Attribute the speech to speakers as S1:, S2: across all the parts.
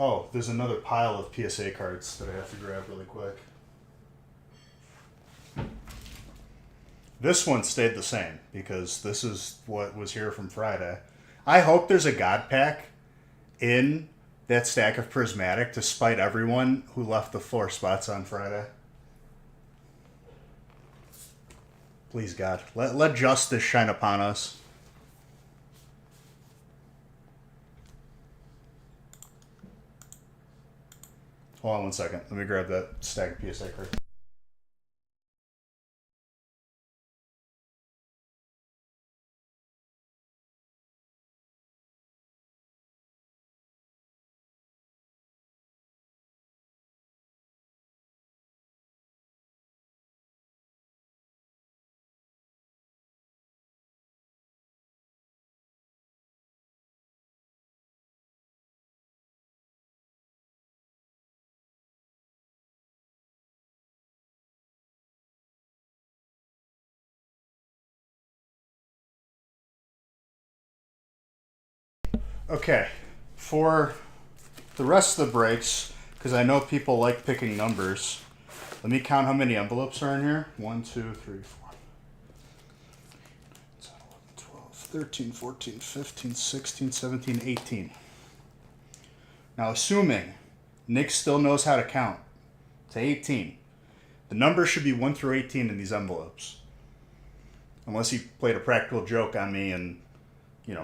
S1: Oh, there's another pile of PSA cards that I have to grab really quick. This one stayed the same because this is what was here from Friday. I hope there's a God Pack in that stack of Prismatic to spite everyone who left the 4 spots on Friday. Please, God. Let justice shine upon us. Hold on one second. Let me grab that stack of PSA cards. Okay, for the rest of the breaks, because I know people like picking numbers, let me count how many envelopes are in here. 1, 2, 3, 4, 12, 13, 14, 15, 16, 17, 18. Now, assuming Nick still knows how to count to 18, the numbers should be 1 through 18 in these envelopes. Unless he played a practical joke on me and,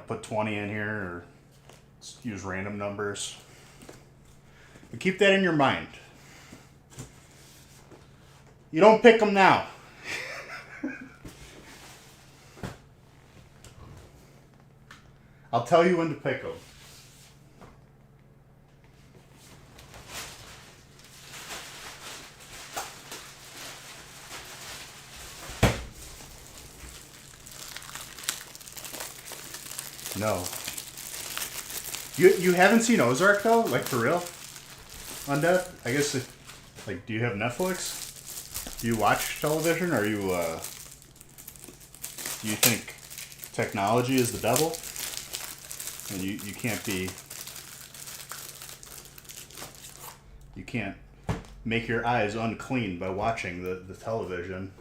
S1: put 20 in here or use random numbers. But keep that in your mind. You don't pick them now. I'll tell you when to pick them. No. You haven't seen Ozark though? Like for real? Undead? I guess do you have Netflix? Do you watch television? Or do you think technology is the devil? And you can't make your eyes unclean by watching the television.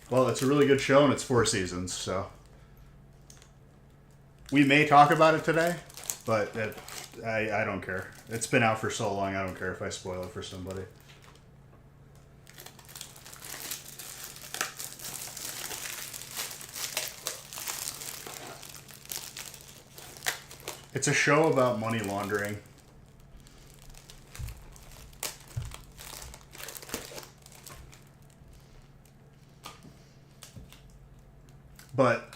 S1: Well, it's a really good show, and it's 4 seasons, so we may talk about it today, but I don't care. It's been out for so long, I don't care if I spoil it for somebody. It's a show about money laundering. But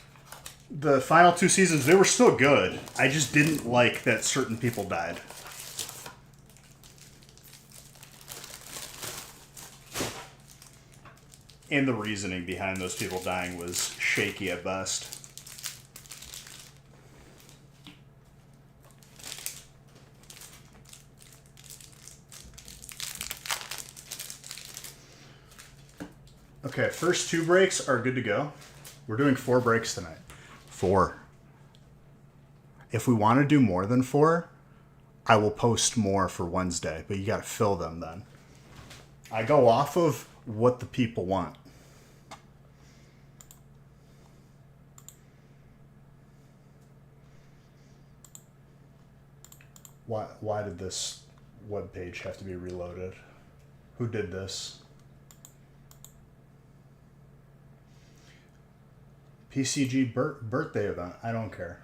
S1: the final 2 seasons, they were still good. I just didn't like that certain people died. And the reasoning behind those people dying was shaky at best. Okay, first 2 breaks are good to go. We're doing 4 breaks tonight. 4. If we want to do more than 4, I will post more for Wednesday, but you got to fill them then. I go off of what the people want. Why did this web page have to be reloaded? Who did this? PCG birthday event. I don't care.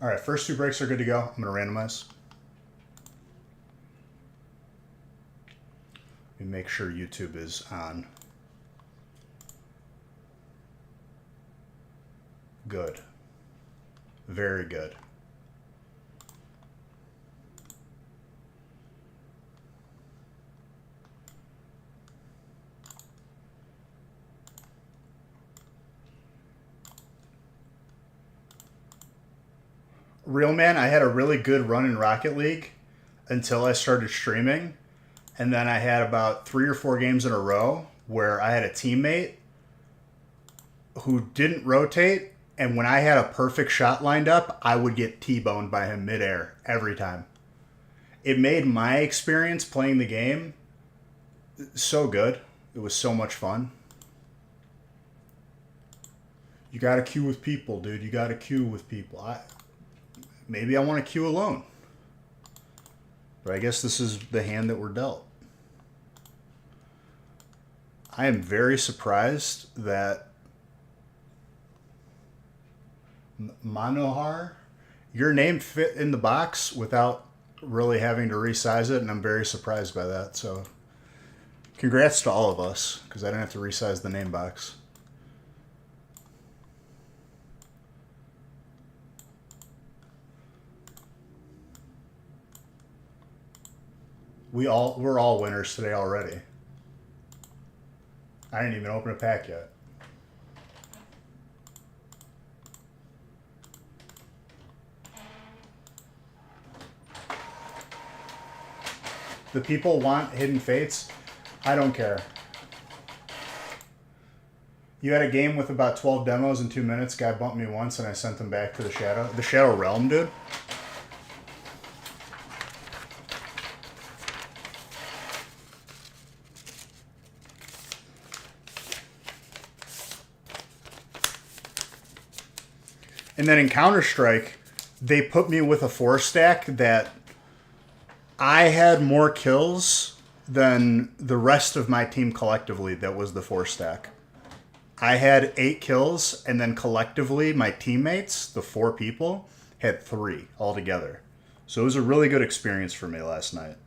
S1: All right, first 2 breaks are good to go. I'm going to randomize. Let me make sure YouTube is on. Good. Very good. Real man, I had a really good run in Rocket League until I started streaming. And then I had about 3 or 4 games in a row where I had a teammate who didn't rotate. And when I had a perfect shot lined up, I would get T-boned by him midair every time. It made my experience playing the game so good. It was so much fun. You got to queue with people, dude. You got to queue with people. Maybe I want to queue alone. But I guess this is the hand that we're dealt. I am very surprised that Manohar, your name fit in the box without really having to resize it, and I'm very surprised by that. So congrats to all of us, because I didn't have to resize the name box. We're all winners today already. I didn't even open a pack yet. The people want Hidden Fates. I don't care. You had a game with about 12 demos in 2 minutes. Guy bumped me once and I sent him back to the Shadow Realm, dude. And then in Counter-Strike, they put me with a 4-stack that I had more kills than the rest of my team collectively. That was the 4-stack. I had 8 kills, and then collectively my teammates, the 4 people, had 3 altogether. So it was a really good experience for me last night.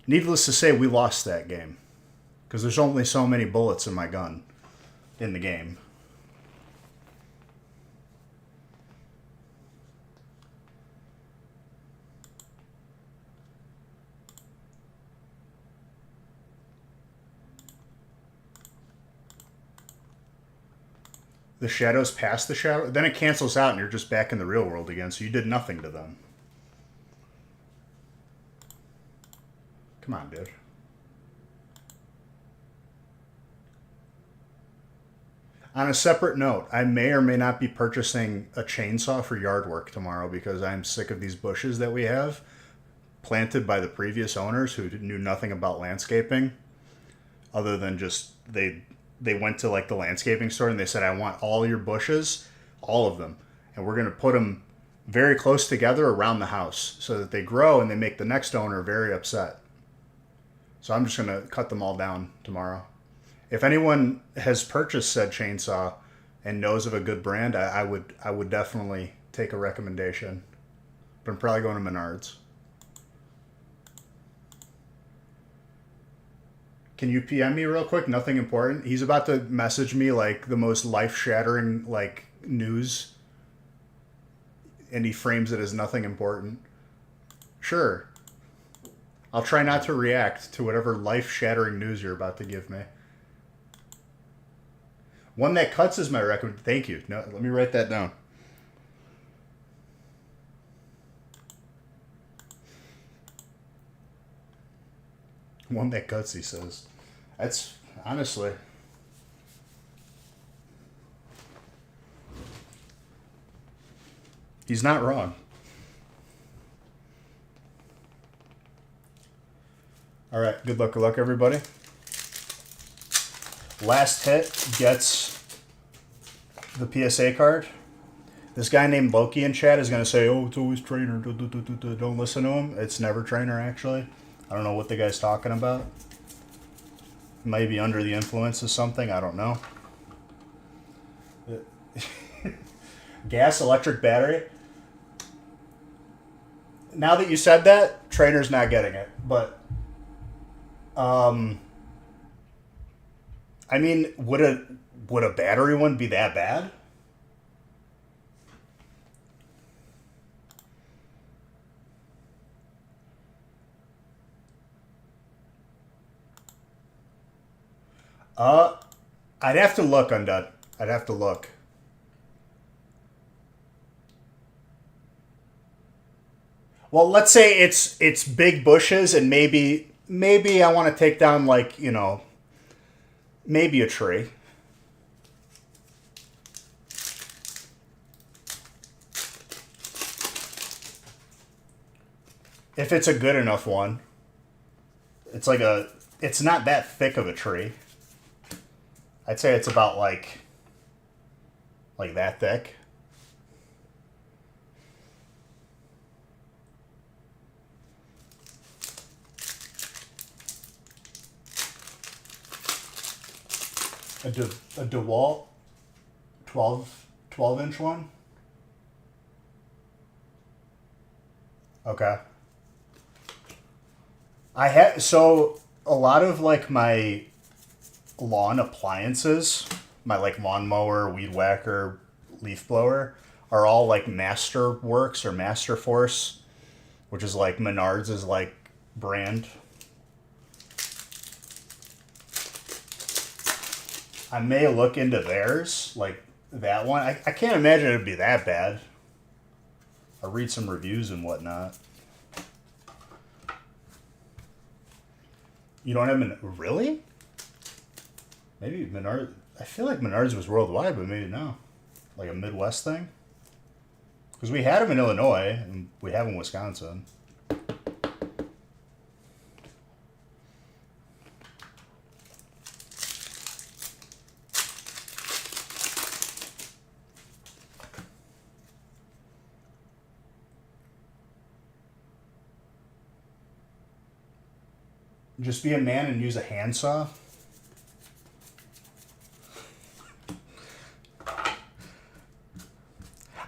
S1: Needless to say, we lost that game. Because there's only so many bullets in my gun in the game. The shadows past the shadow, then it cancels out and you're just back in the real world again, so you did nothing to them. Come on, dude. On a separate note, I may or may not be purchasing a chainsaw for yard work tomorrow because I'm sick of these bushes that we have planted by the previous owners who knew nothing about landscaping other than just they went to like the landscaping store and they said, I want all your bushes, all of them. And we're going to put them very close together around the house so that they grow and they make the next owner very upset. So I'm just going to cut them all down tomorrow. If anyone has purchased said chainsaw and knows of a good brand, I would definitely take a recommendation. But I'm probably going to Menards. Can you PM me real quick? Nothing important. He's about to message me like the most life-shattering like news, and he frames it as nothing important. Sure. I'll try not to react to whatever life-shattering news you're about to give me. One that cuts is my recommendation. Thank you. No, let me write that down. One that cuts, he says. That's, honestly. He's not wrong. All right, good luck, everybody. Last hit gets the PSA card. This guy named Loki in chat is going to say, oh, it's always Trainer. Don't listen to him. It's never Trainer, actually. I don't know what the guy's talking about. Maybe under the influence of something. I don't know. Gas, electric, battery. Now that you said that, Trainer's not getting it. But, I mean, would a battery one be that bad? I'd have to look, Undud. I'd have to look. Well, let's say it's big bushes and maybe I want to take down like, maybe a tree. If it's a good enough one. It's not that thick of a tree. I'd say it's about like that thick. A DeWalt 12 inch one? Okay. I had so a lot of like my lawn appliances, my like lawnmower, weed whacker, leaf blower, are all like Masterworks or Masterforce, which is like Menards is like brand. I may look into theirs, like that one. I can't imagine it'd be that bad. I'll read some reviews and whatnot. You don't have really? Maybe Menards. I feel like Menards was worldwide, but maybe no. Like a Midwest thing? Because we had them in Illinois, and we have them in Wisconsin. Just be a man and use a handsaw?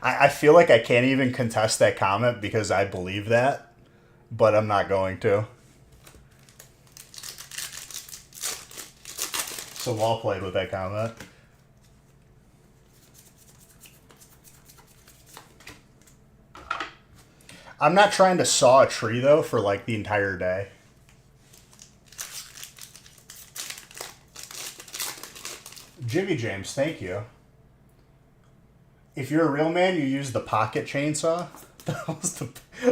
S1: I feel like I can't even contest that comment because I believe that, but I'm not going to. So well played with that comment. I'm not trying to saw a tree though for like the entire day. Jimmy James, thank you. If you're a real man, you use the pocket chainsaw. That was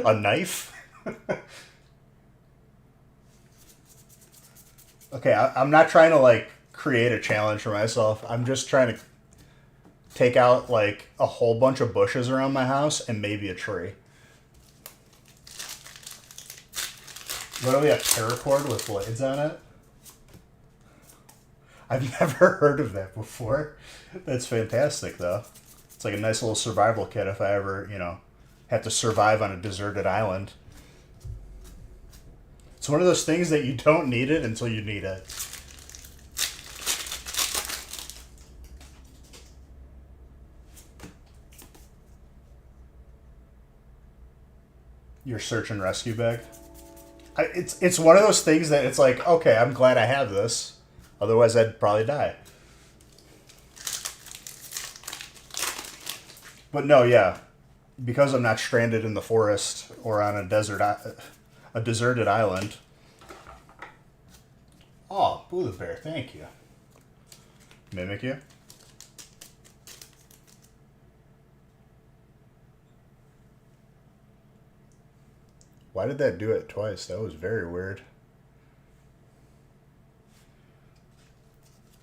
S1: a knife. Okay, I'm not trying to like create a challenge for myself. I'm just trying to take out like a whole bunch of bushes around my house and maybe a tree. Literally a paracord with blades on it. I've never heard of that before. That's fantastic, though. It's like a nice little survival kit if I ever, have to survive on a deserted island. It's one of those things that you don't need it until you need it. Your search and rescue bag. It's one of those things that it's like, okay, I'm glad I have this. Otherwise, I'd probably die. But no, yeah, because I'm not stranded in the forest or on a deserted island. Oh, Buddha Bear, thank you. Mimic you. Why did that do it twice? That was very weird.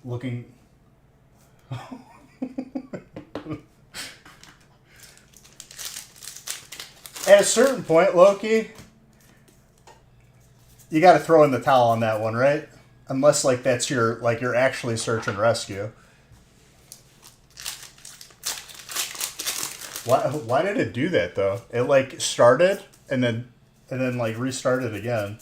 S1: Looking. At a certain point, Loki, you got to throw in the towel on that one, right? Unless like that's you're actually search and rescue. Why did it do that though? It like started and then like restarted again.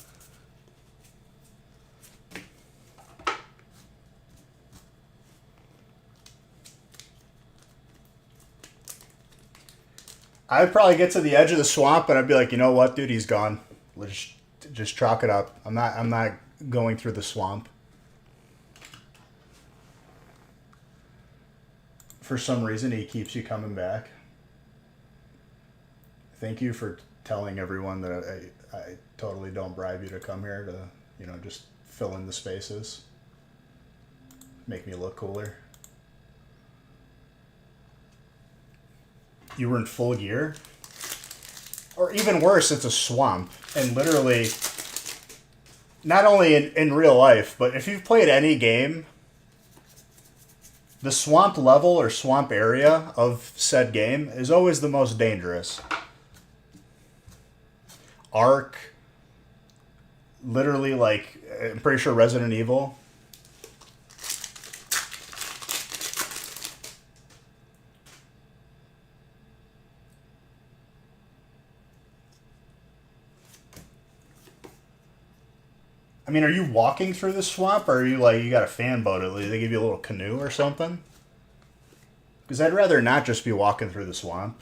S1: I'd probably get to the edge of the swamp and I'd be like, you know what, dude, he's gone. Let's just chalk it up. I'm not going through the swamp. For some reason, he keeps you coming back. Thank you for telling everyone that I totally don't bribe you to come here to, just fill in the spaces. Make me look cooler. You were in full gear? Or even worse, it's a swamp. And literally, not only in real life, but if you've played any game, the swamp level or swamp area of said game is always the most dangerous. Ark, literally, like, I'm pretty sure Resident Evil. I mean, are you walking through the swamp, or are you like, you got a fan boat at least? They give you a little canoe or something? Because I'd rather not just be walking through the swamp.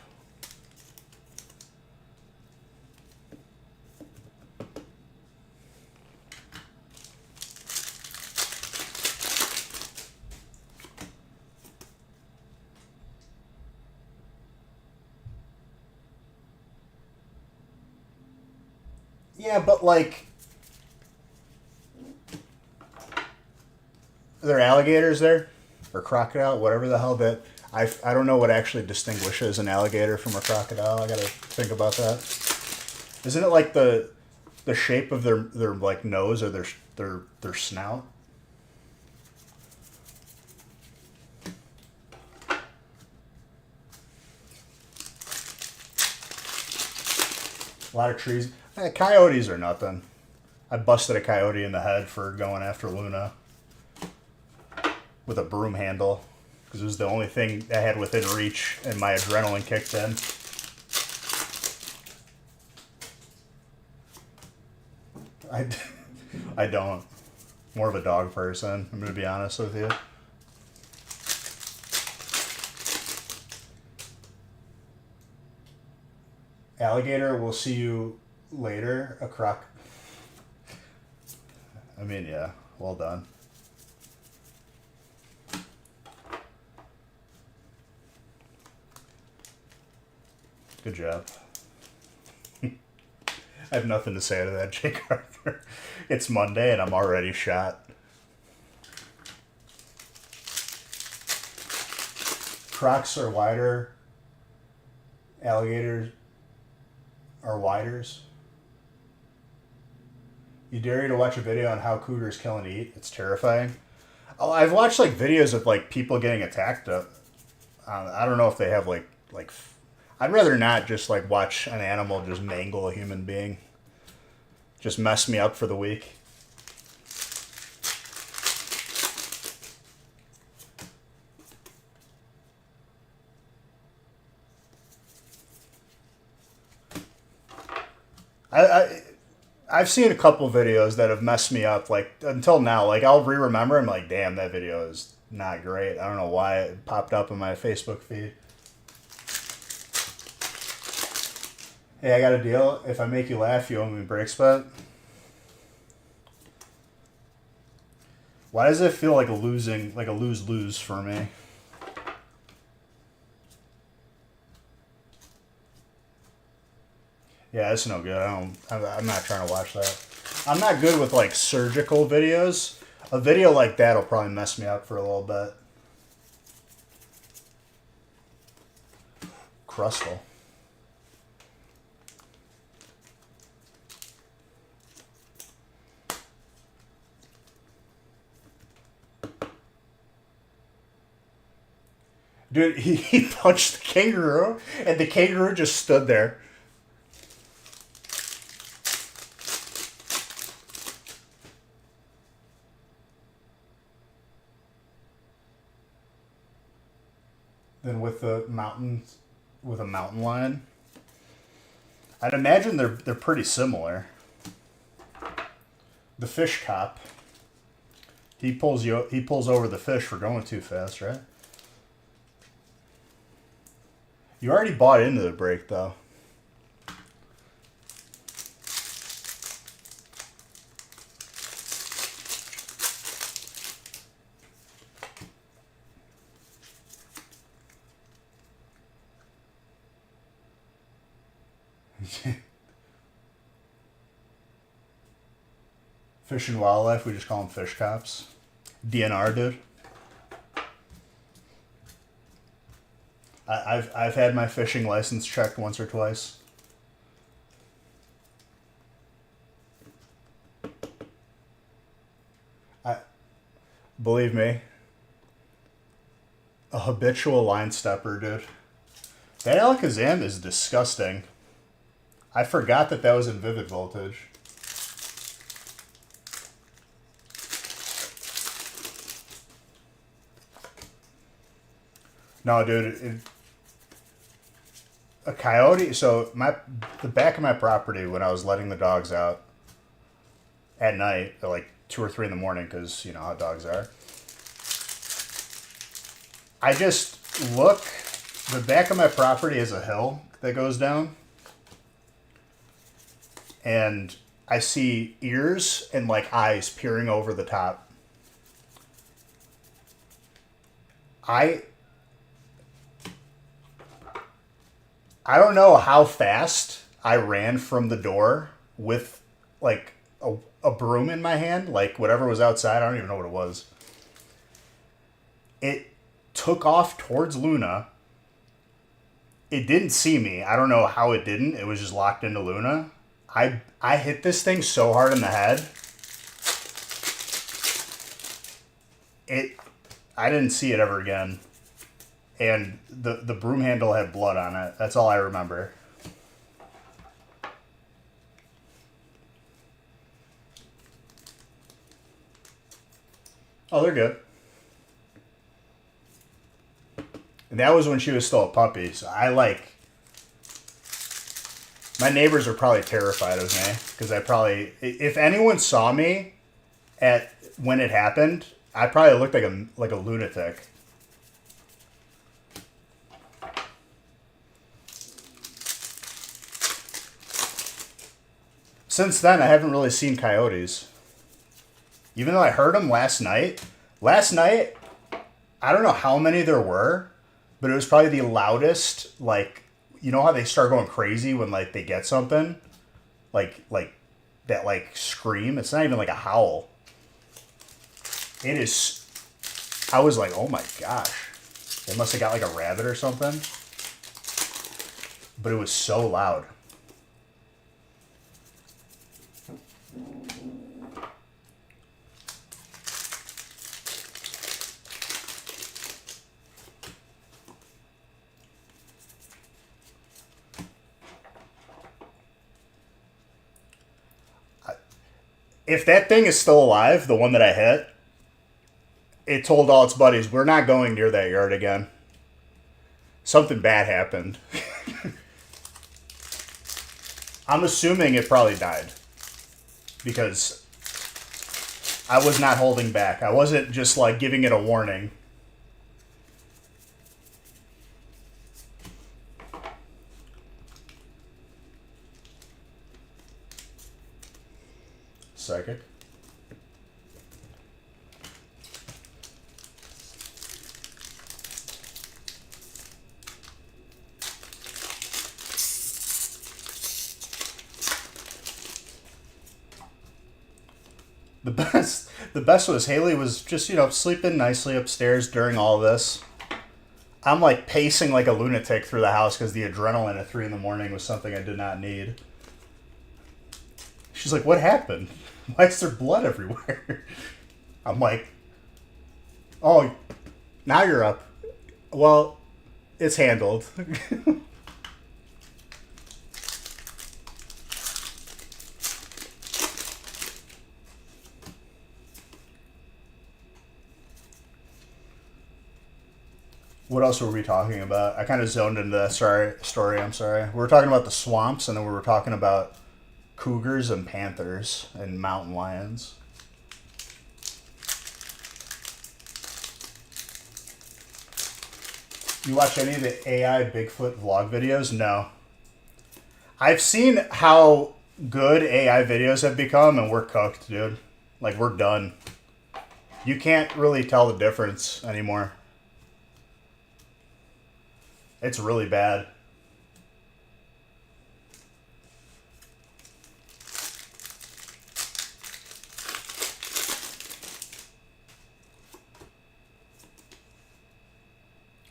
S1: Yeah, but like, are there alligators there? Or crocodile? Whatever the hell that... I don't know what actually distinguishes an alligator from a crocodile. I gotta think about that. Isn't it like the shape of their like nose or their snout? A lot of trees. Coyotes are nothing. I busted a coyote in the head for going after Luna with a broom handle because it was the only thing I had within reach, and my adrenaline kicked in. I don't. More of a dog person, I'm going to be honest with you. Alligator, we'll see you later. A croc. I mean, yeah, well done. Good job. I have nothing to say to that, Jake Arthur. It's Monday and I'm already shot. Crocs are wider. Alligators are widers. You dare you to watch a video on how cougars kill and eat? It's terrifying. Oh, I've watched like videos of like people getting attacked. I don't know if they have like. I'd rather not just like watch an animal just mangle a human being. Just mess me up for the week. I've seen a couple videos that have messed me up. Like until now, like I'll re-remember. I'm like, damn, that video is not great. I don't know why it popped up in my Facebook feed. Hey, I got a deal. If I make you laugh, you owe me a break spot. Why does it feel like a lose-lose for me? Yeah, it's no good. I'm not trying to watch that. I'm not good with like surgical videos. A video like that will probably mess me up for a little bit. Crustal. Dude, he punched the kangaroo, and the kangaroo just stood there. Then with a mountain lion, I'd imagine they're pretty similar. The fish cop, he pulls over the fish for going too fast, right? You already bought into the break, though. Fish and Wildlife, we just call them fish cops. DNR, dude. I've had my fishing license checked once or twice. Believe me. A habitual line stepper, dude. That Alakazam is disgusting. I forgot that was in Vivid Voltage. No, dude. A coyote. So the back of my property when I was letting the dogs out at night, at like 2 or 3 in the morning, because you know how dogs are. I just look. The back of my property is a hill that goes down, and I see ears and like eyes peering over the top. I don't know how fast I ran from the door with like a broom in my hand, like whatever was outside. I don't even know what it was. It took off towards Luna. It didn't see me. I don't know how it didn't. It was just locked into Luna. I hit this thing so hard in the head. I didn't see it ever again. And the broom handle had blood on it. That's all I remember. Oh, they're good. And that was when she was still a puppy. So my neighbors are probably terrified of me because if anyone saw me when it happened, I probably looked like a lunatic. Since then, I haven't really seen coyotes. Even though I heard them last night. Last night, I don't know how many there were, but it was probably the loudest, like, you know how they start going crazy when, like, they get something? Like that, like, scream? It's not even like a howl. It is... I was like, oh my gosh. They must have got, like, a rabbit or something. But it was so loud. If that thing is still alive, the one that I hit, it told all its buddies, we're not going near that yard again. Something bad happened. I'm assuming it probably died. Because I was not holding back. I wasn't just like giving it a warning. Psychic. The best was Haley was just, sleeping nicely upstairs during all this. I'm like pacing like a lunatic through the house because the adrenaline at 3 in the morning was something I did not need. She's like, what happened? Why is there blood everywhere? I'm like, oh, now you're up. Well, it's handled. What else were we talking about? I kind of zoned into that story. I'm sorry. We were talking about the swamps, and then we were talking about cougars and panthers and mountain lions. You watch any of the AI Bigfoot vlog videos? No. I've seen how good AI videos have become, and we're cooked, dude. Like, we're done. You can't really tell the difference anymore. It's really bad.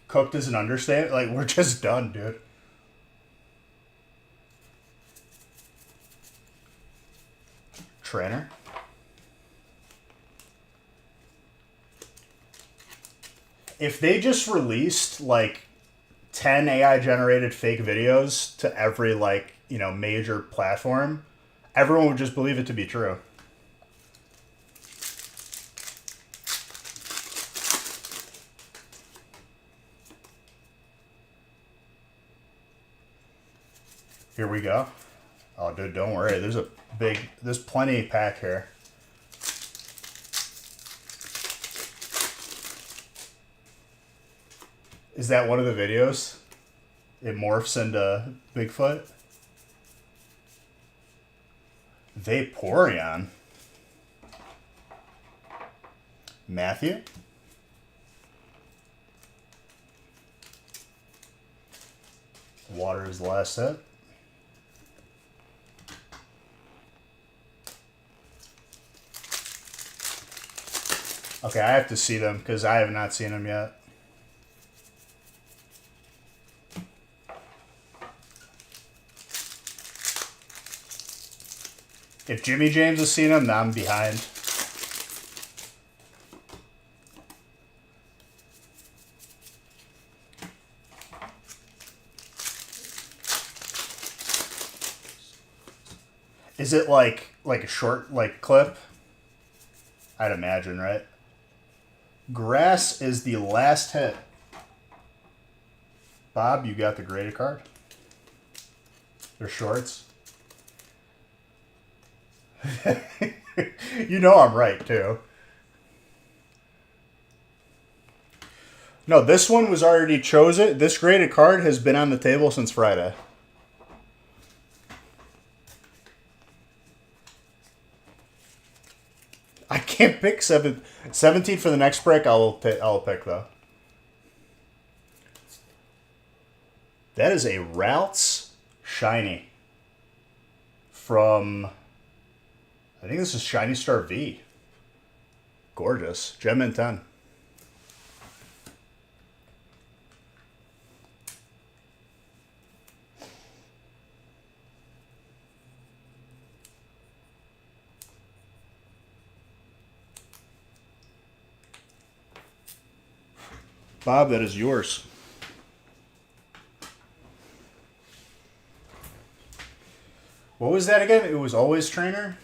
S1: Cooked is an understatement. Like, we're just done, dude. Trainer. If they just released like 10 AI generated fake videos to every like, you know, major platform, everyone would just believe it to be true. Here we go. Oh, dude, don't worry. There's plenty pack here. Is that one of the videos? It morphs into Bigfoot? Vaporeon. Matthew? Water is the last set. Okay, I have to see them because I have not seen them yet. If Jimmy James has seen them, then I'm behind. Is it like a short like clip? I'd imagine, right? Grass is the last hit. Bob, you got the graded card? They're shorts. You know I'm right, too. No, this one was already chosen. This graded card has been on the table since Friday. I can't pick 17 for the next break. I'll pick, though. That is a Ralts Shiny from, I think this is Shiny Star V. Gorgeous. Gem in 10. Bob, that is yours. What was that again? It was always trainer?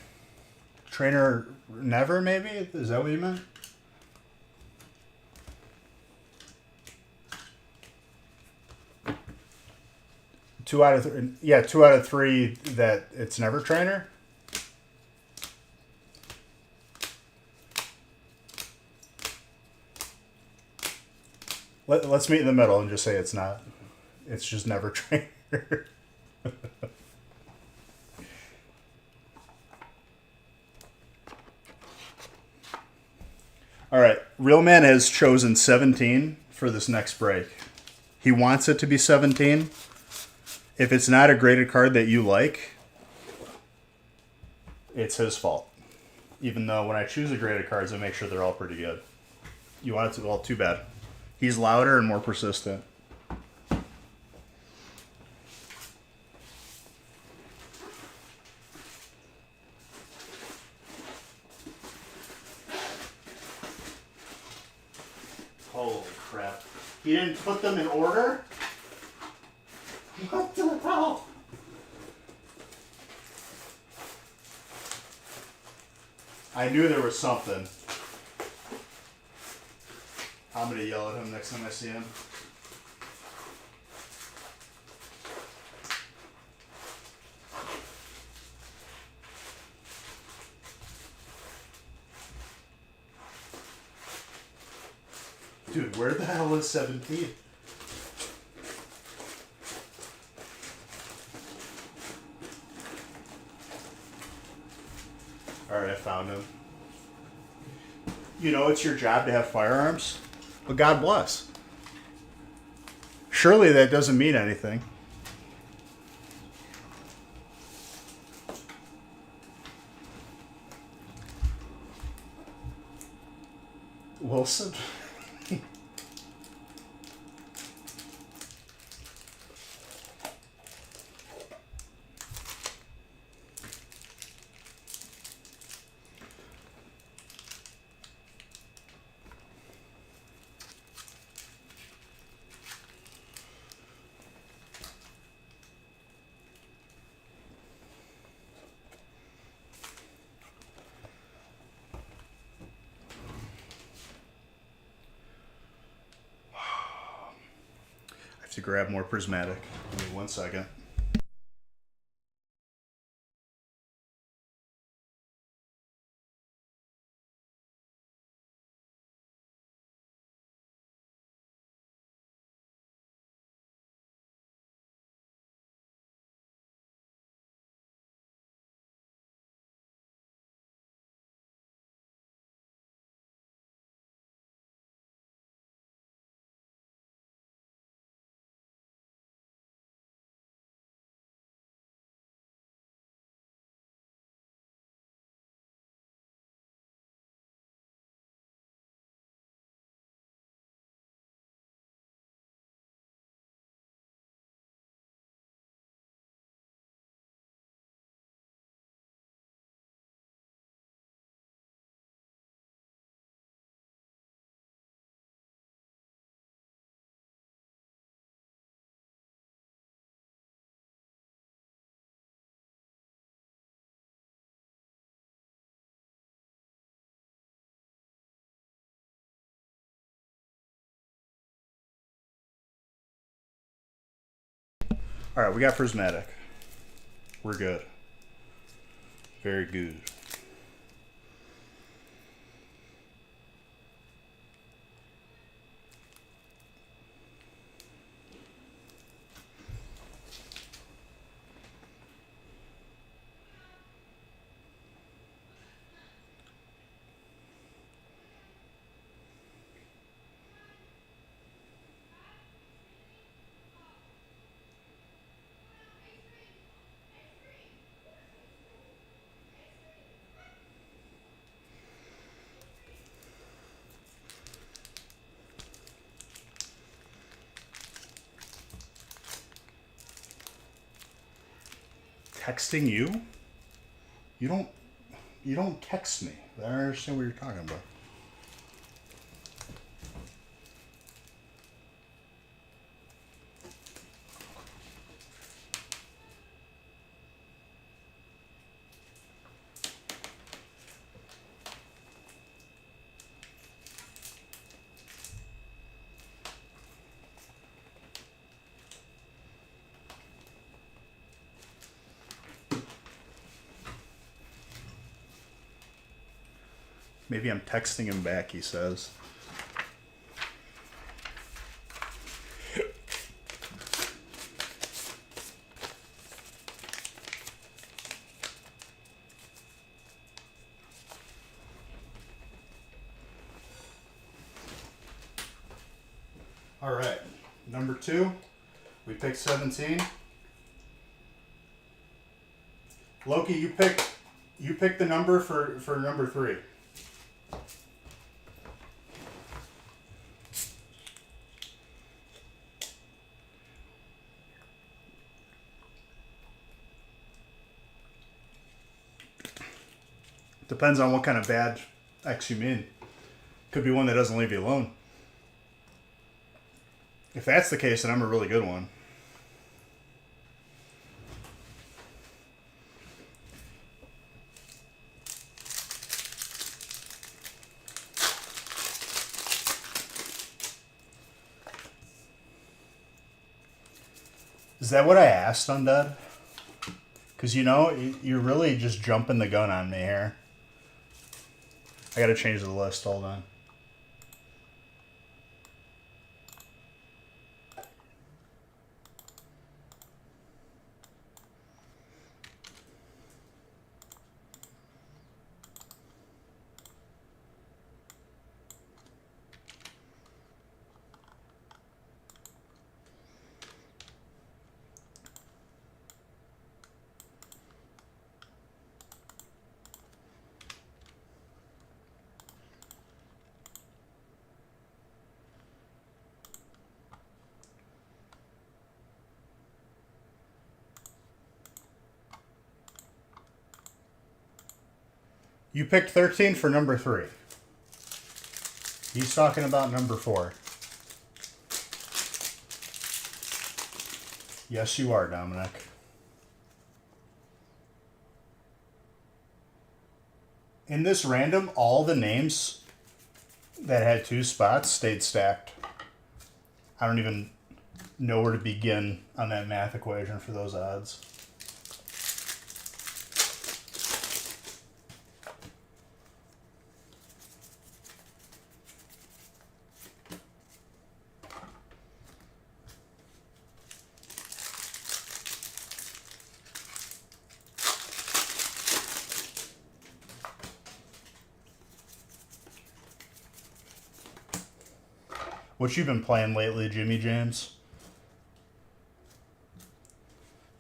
S1: Trainer never, maybe? Is that what you meant? Two out of three that it's never trainer? Let's meet in the middle and just say it's not. It's just never trainer. All right, Real Man has chosen 17 for this next break. He wants it to be 17. If it's not a graded card that you like, it's his fault. Even though when I choose the graded cards, I make sure they're all pretty good. You want it to, well, too bad. He's louder and more persistent. Holy crap. He didn't put them in order? What the hell? I knew there was something. I'm going to yell at him next time I see him. Dude, where the hell is 17? Alright, I found him. You know it's your job to have firearms? But God bless. Surely that doesn't mean anything. Wilson? to grab more prismatic. Give me 1 second. All right, we got prismatic. We're good. Very good. Texting you? You don't text me. I don't understand what you're talking about. Maybe I'm texting him back, he says. All right, number 2, we picked 17. Loki, you pick the number for number 3. Depends on what kind of bad X you mean. Could be one that doesn't leave you alone. If that's the case, then I'm a really good one. Is that what I asked, Undead? Because, you're really just jumping the gun on me here. I gotta change the list, hold on. You picked 13 for number 3. He's talking about number 4. Yes, you are, Dominic. In this random, all the names that had 2 spots stayed stacked. I don't even... know where to begin on that math equation for those odds. What you been playing lately, Jimmy James?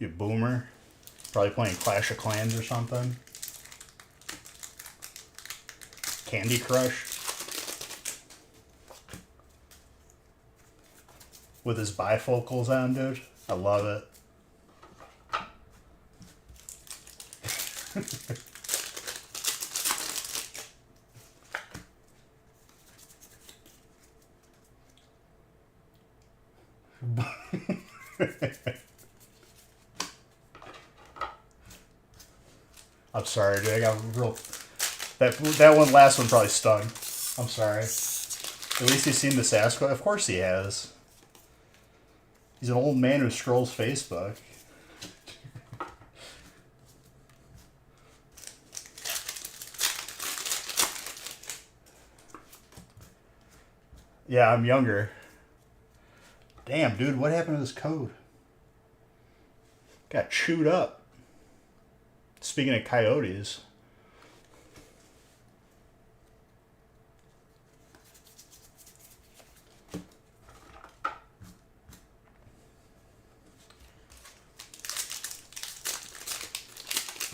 S1: You boomer? Probably playing Clash of Clans or something. Candy Crush? With his bifocals on, dude. I love it. I'm sorry, dude. I got real. That one last one probably stung. I'm sorry. At least he's seen the Sasquatch. Of course he has. He's an old man who scrolls Facebook. Yeah, I'm younger. Damn, dude, what happened to this code? Got chewed up. Speaking of coyotes.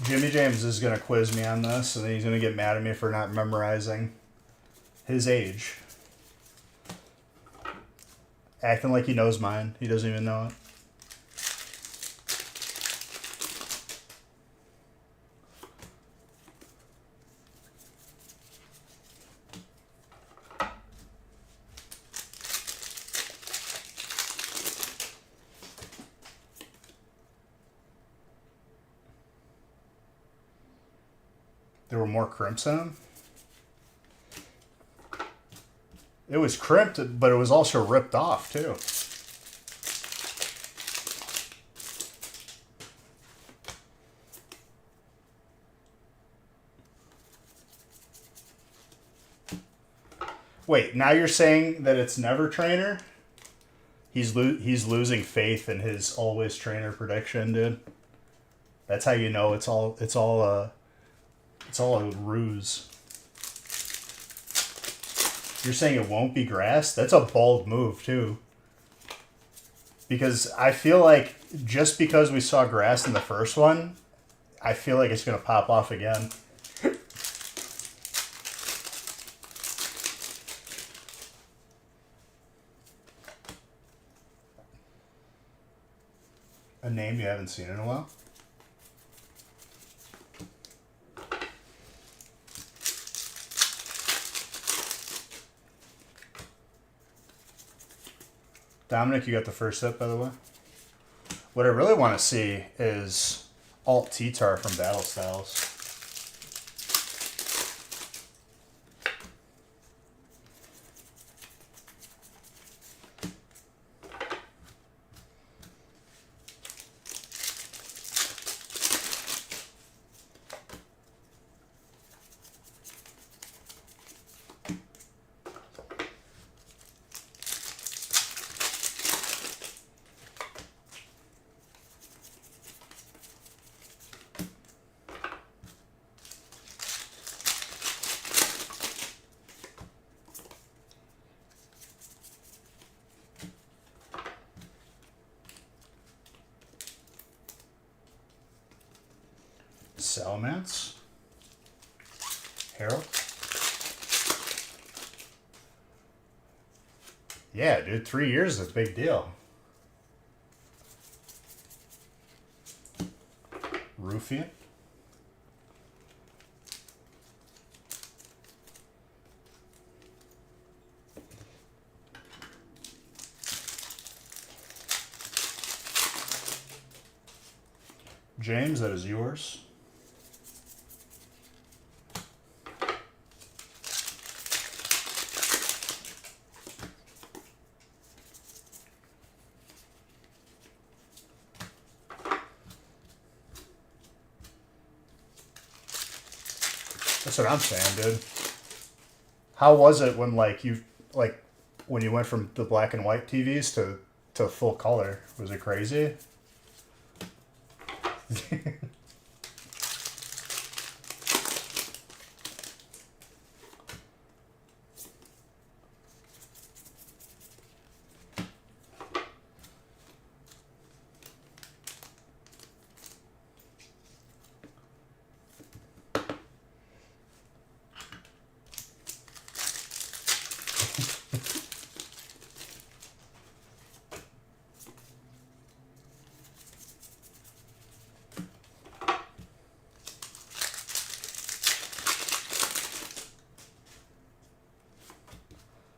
S1: Jimmy James is going to quiz me on this, and then he's going to get mad at me for not memorizing his age. Acting like he knows mine. He doesn't even know it. There were more crimps in them. It was crimped, but it was also ripped off, too. Wait, now you're saying that it's never trainer? He's losing faith in his always trainer prediction, dude. That's how you know it's all a ruse. You're saying it won't be grass? That's a bold move, too. Because I feel like just because we saw grass in the first one, I feel like it's going to pop off again. A name you haven't seen in a while? Dominic, you got the first hit, by the way. What I really want to see is Alt T-Tar from Battle Styles. Salamence. Harold. Yeah, dude, 3 years is a big deal. Ruffian. James, that is yours. That's what I'm saying, dude. How was it when when you went from the black and white TVs to full color? Was it crazy?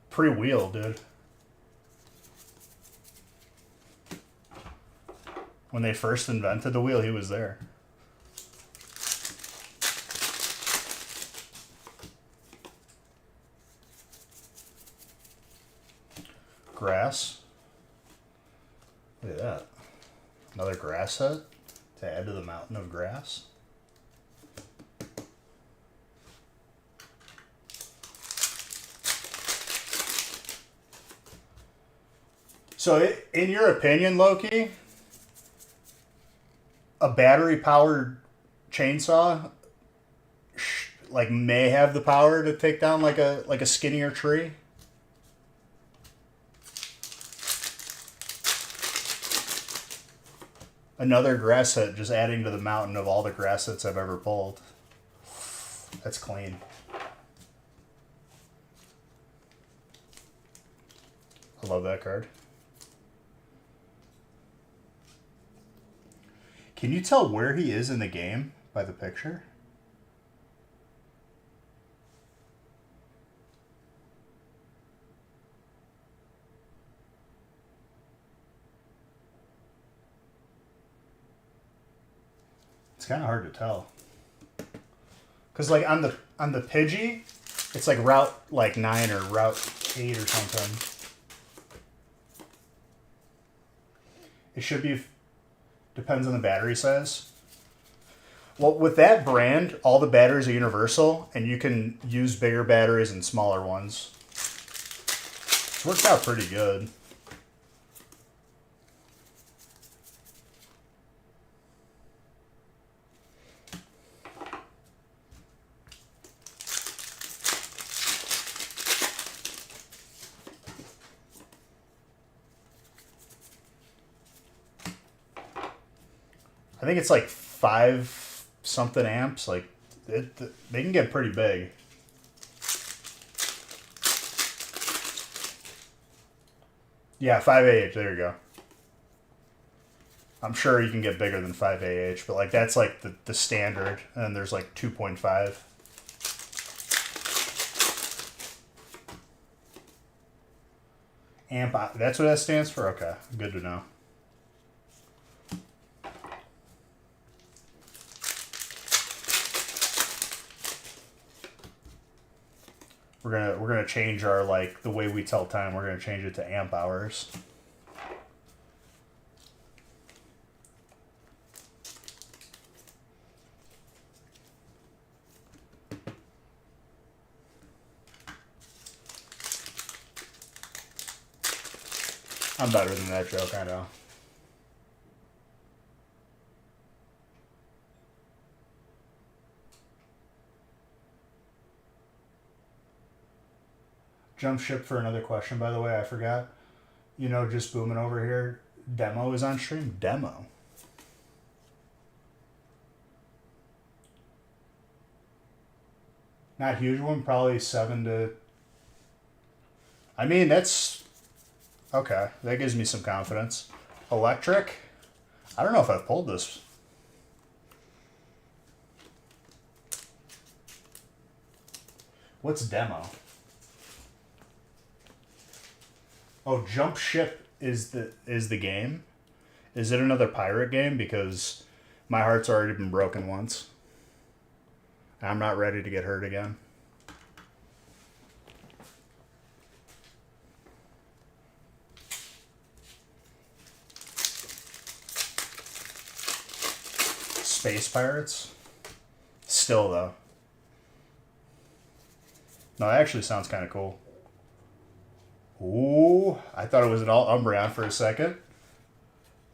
S1: Pre-wheel, dude. When they first invented the wheel, he was there. Grass. Look at that. Another grass set to add to the mountain of grass. So, in your opinion, Loki, a battery-powered chainsaw may have the power to take down like a skinnier tree? Another grass set just adding to the mountain of all the grass sets I've ever pulled. That's clean. I love that card. Can you tell where he is in the game by the picture? It's kind of hard to tell. Cause like on the Pidgey, it's like Route 9 or Route 8 or something. It should be. Depends on the battery size. Well, with that brand, all the batteries are universal, and you can use bigger batteries and smaller ones. It's worked out pretty good. I think it's like 5 something amps. Like they can get pretty big. Yeah, 5 AH. There you go. I'm sure you can get bigger than 5 AH, but like that's like the standard, and there's like 2.5. Amp. That's what that stands for. Okay, good to know. We're gonna change our the way we tell time. We're gonna change it to amp hours. I'm better than that joke, I know. Jump ship for another question, by the way. I forgot. Just booming over here. Demo is on stream. Demo. Not huge one. Probably 7 to. I mean, that's okay. That gives me some confidence. Electric. I don't know if I've pulled this. What's demo? Oh, Jump Ship is the game. Is it another pirate game? Because my heart's already been broken once. I'm not ready to get hurt again. Space Pirates? Still, though. No, that actually sounds kind of cool. Ooh, I thought it was an all Umbreon for a second.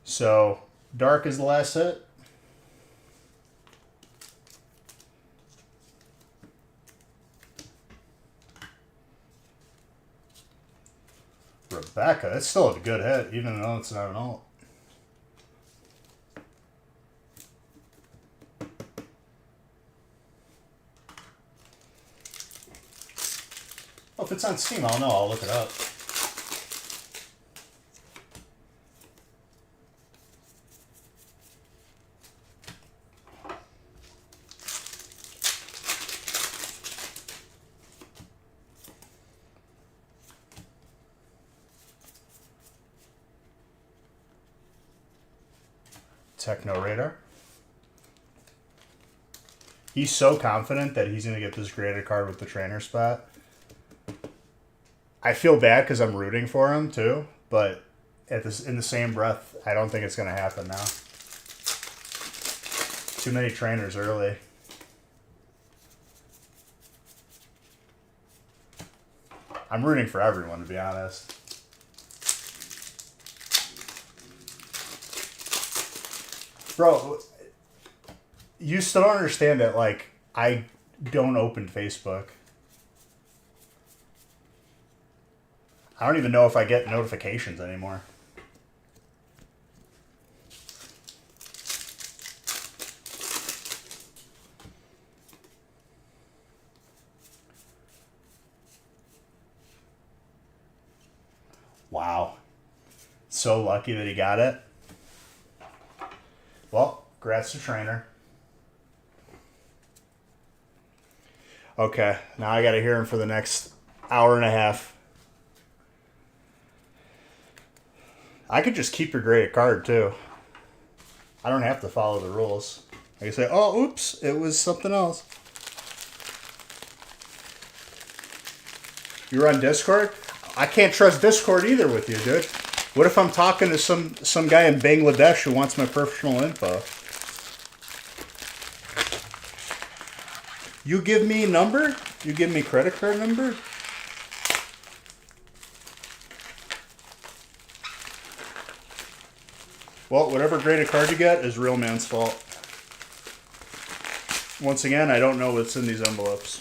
S1: So, Dark is the last hit. Rebecca, that's still a good hit, even though it's not an alt. Oh, if it's on Steam, I'll know. I'll look it up. Techno Radar. He's so confident that he's going to get this graded card with the trainer spot. I feel bad because I'm rooting for him too, but in the same breath, I don't think it's going to happen now. Too many trainers early. I'm rooting for everyone, to be honest. Bro, you still don't understand that, like, I don't open Facebook. I don't even know if I get notifications anymore. Wow. So lucky that he got it. Well, congrats to trainer. Okay, now I gotta hear him for the next hour and a half. I could just keep your graded card too. I don't have to follow the rules. I can say, oh, oops, it was something else. You're on Discord? I can't trust Discord either with you, dude. What if I'm talking to some guy in Bangladesh who wants my personal info? You give me a number? You give me credit card number? Well, whatever graded card you get is real man's fault. Once again, I don't know what's in these envelopes.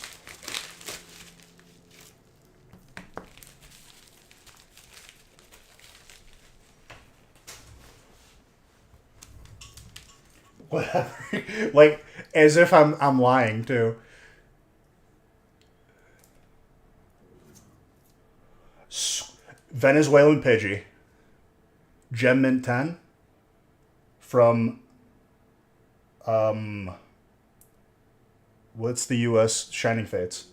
S1: Whatever. Like, as if I'm lying, too. Venezuelan Pidgey. Gem Mint 10. From, what's the U.S. Shining Fates?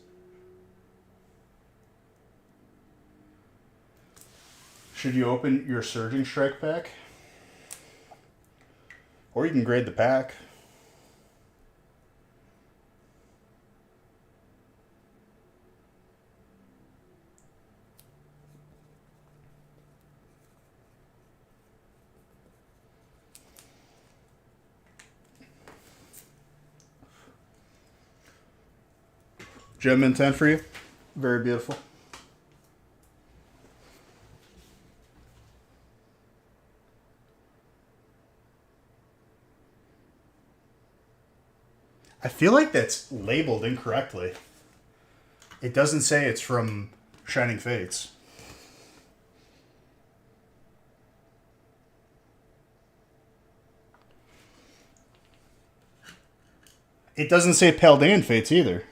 S1: Should you open your Surging Strike pack? Or you can grade the pack. Gem Mint 10 for you. Very beautiful. I feel like that's labeled incorrectly. It doesn't say it's from Shining Fates. It doesn't say Paldean Fates either.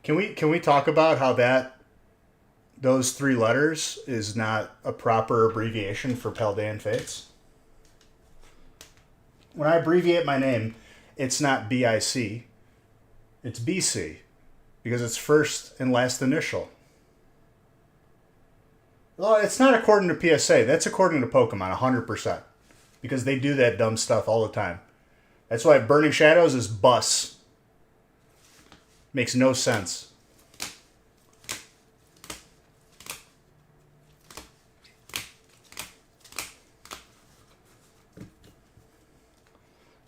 S1: Can we talk about how those three letters is not a proper abbreviation for Paldean Fates? When I abbreviate my name, it's not BIC, it's BC, because it's first and last initial. Well, it's not according to PSA. That's according to Pokemon, 100%. Because they do that dumb stuff all the time. That's why Burning Shadows is Bus. Makes no sense.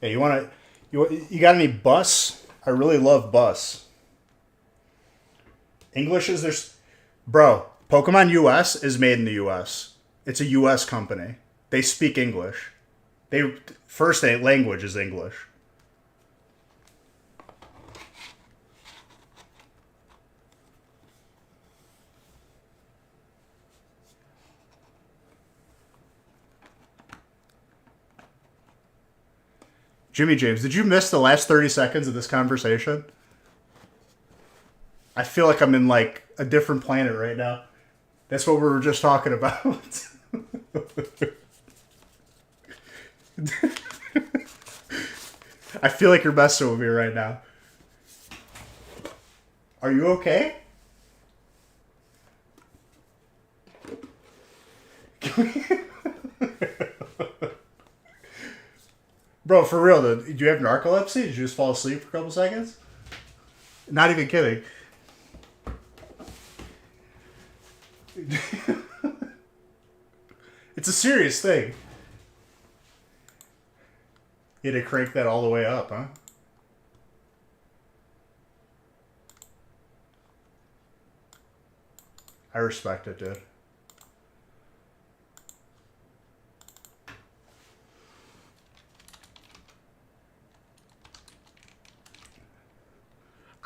S1: Hey, you got any Bus? I really love Bus. English is there's, bro. Pokemon US is made in the US. It's a US company. They speak English. They first language is English. Jimmy James, did you miss the last 30 seconds of this conversation? I feel like I'm in like a different planet right now. That's what we were just talking about. I feel like you're messing with me right now. Are you okay? Bro, for real, though, do you have narcolepsy? Did you just fall asleep for a couple seconds? Not even kidding. It's a serious thing. You had to crank that all the way up, huh? I respect it, dude.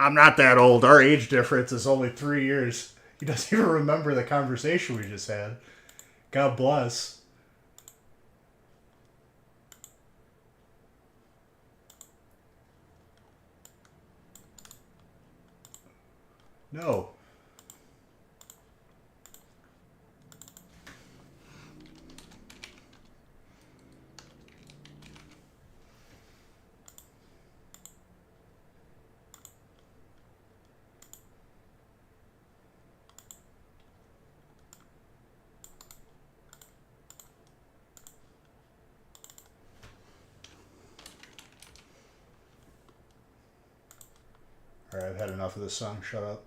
S1: I'm not that old. Our age difference is only 3 years. He doesn't even remember the conversation we just had. God bless. No. Alright, I've had enough of this song. Shut up.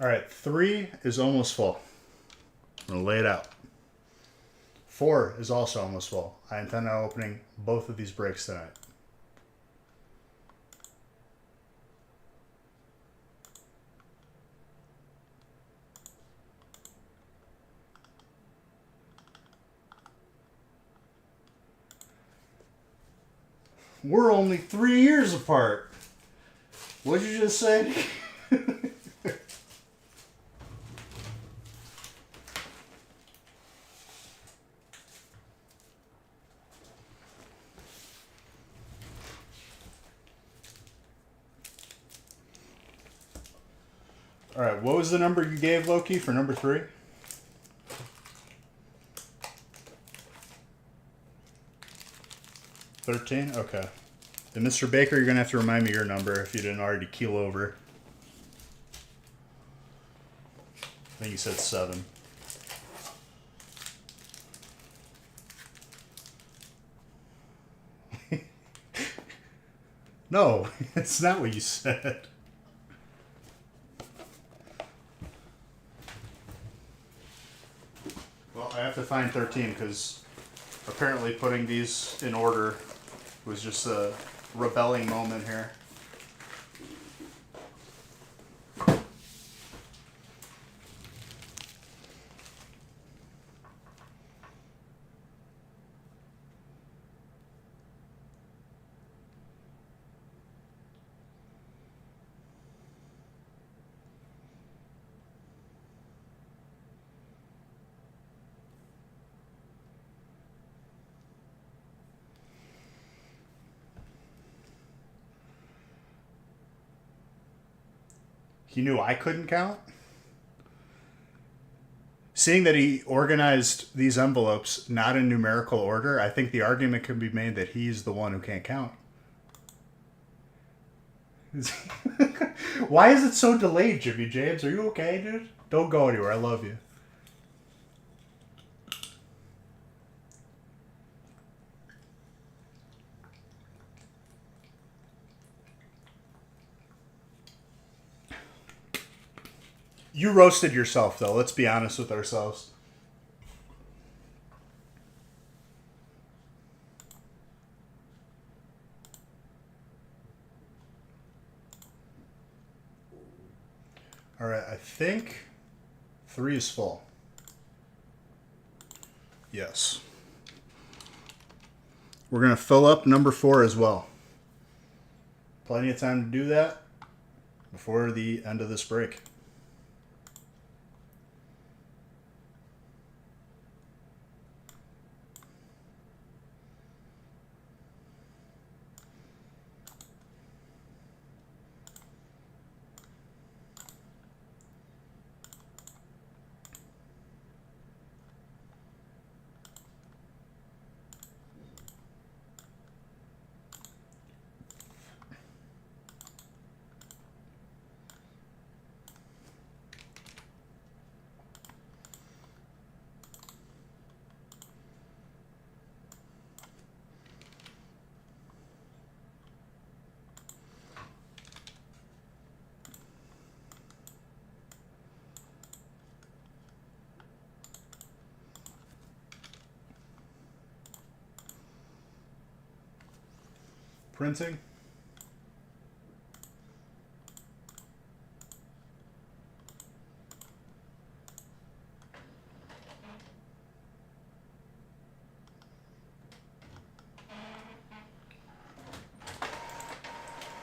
S1: Alright, 3 is almost full. I'm going to lay it out. 4 is also almost full. I intend on opening both of these breaks tonight. We're only 3 years apart. What'd you just say? Alright, what was the number you gave, Loki, for number 3? $13? Okay. Then Mr. Baker, you're going to have to remind me your number if you didn't already keel over. I think you said 7. No, it's not what you said. Well, I have to find 13 because apparently putting these in order was just a rebelling moment here. He knew I couldn't count? Seeing that he organized these envelopes not in numerical order, I think the argument can be made that he's the one who can't count. Why is it so delayed, Jimmy James? Are you okay, dude? Don't go anywhere. I love you. You roasted yourself, though. Let's be honest with ourselves. All right, I think 3 is full. Yes. We're going to fill up number 4 as well. Plenty of time to do that before the end of this break. Printing.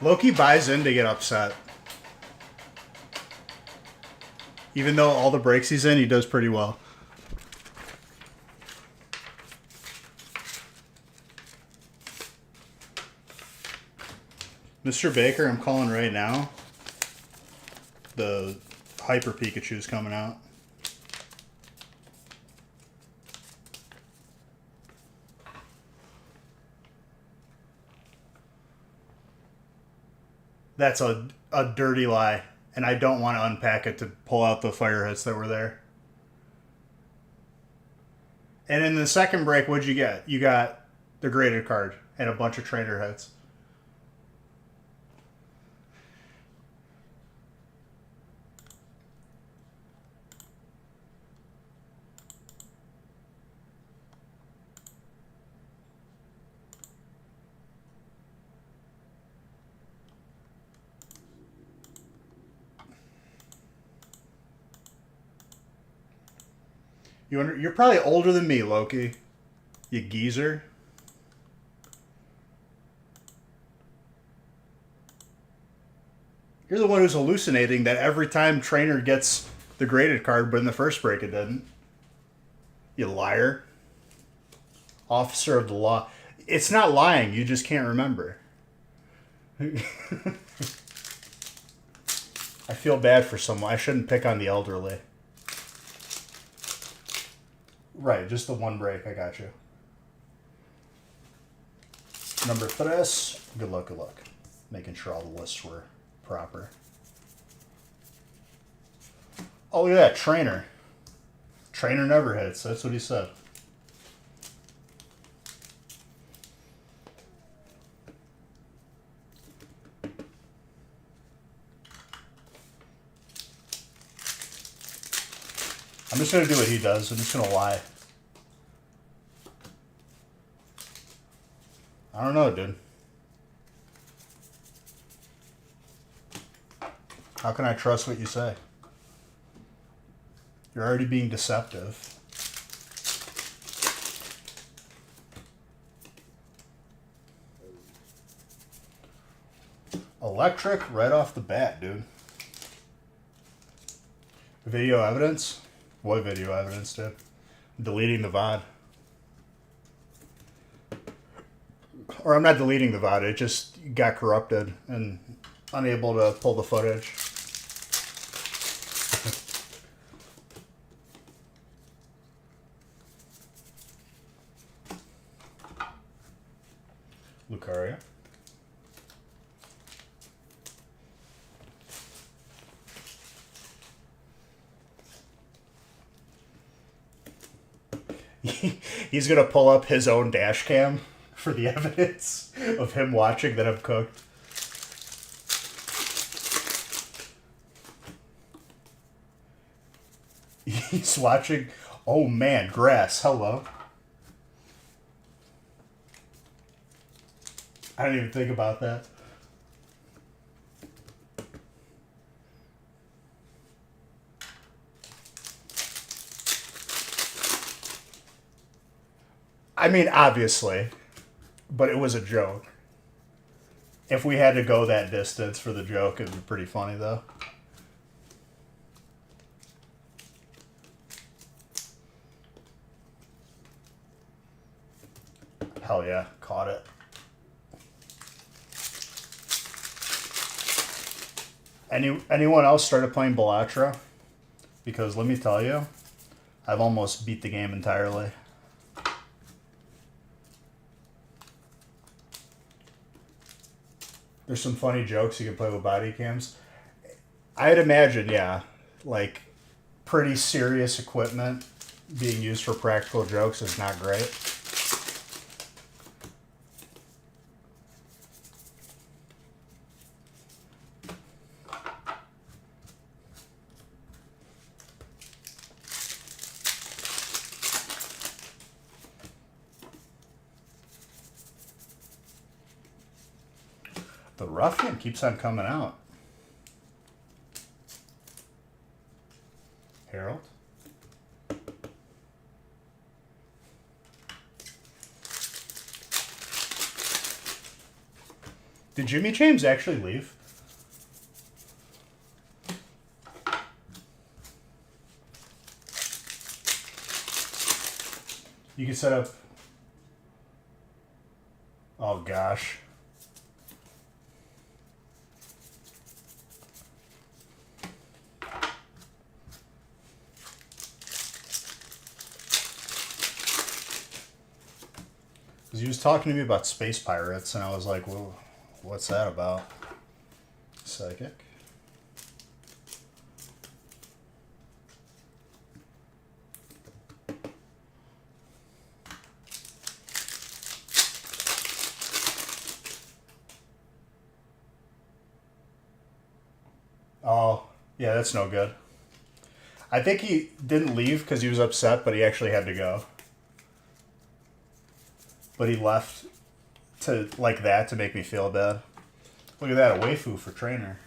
S1: Loki buys in to get upset. Even though all the breaks he's in, he does pretty well. Mr. Baker, I'm calling right now. The Hyper Pikachu's coming out. That's a dirty lie, and I don't want to unpack it to pull out the fire hits that were there. And in the second break, what'd you get? You got the graded card and a bunch of trainer hits. You're probably older than me, Loki. You geezer. You're the one who's hallucinating that every time trainer gets the graded card, but in the first break it didn't. You liar. Officer of the law. It's not lying, you just can't remember. I feel bad for someone. I shouldn't pick on the elderly. Right, just the one break. I got you. Number 3. Good luck, good luck. Making sure all the lists were proper. Oh, look at that. Trainer. Trainer never hits. That's what he said. I'm just going to do what he does. I'm just going to lie. I don't know, dude. How can I trust what you say? You're already being deceptive. Electric right off the bat, dude. Video evidence? What video evidence, dude? Deleting the VOD. Or I'm not deleting the VOD, it just got corrupted and unable to pull the footage. Lucaria. He's going to pull up his own dash cam for the evidence of him watching that I'm cooked. He's watching. Oh man, grass. Hello. I didn't even think about that. I mean, obviously, but it was a joke. If we had to go that distance for the joke, it would be pretty funny, though. Hell yeah, caught it. Anyone else started playing Balatro? Because let me tell you, I've almost beat the game entirely. There's some funny jokes you can play with body cams. I'd imagine, yeah, like pretty serious equipment being used for practical jokes is not great. The Ruffian keeps on coming out. Harold. Did Jimmy James actually leave? You can set up... Oh gosh. Because he was talking to me about space pirates, and I was like, well, what's that about? Psychic. Oh, yeah, that's no good. I think he didn't leave because he was upset, but he actually had to go. But he left to like that to make me feel bad. Look at that, a waifu for trainer.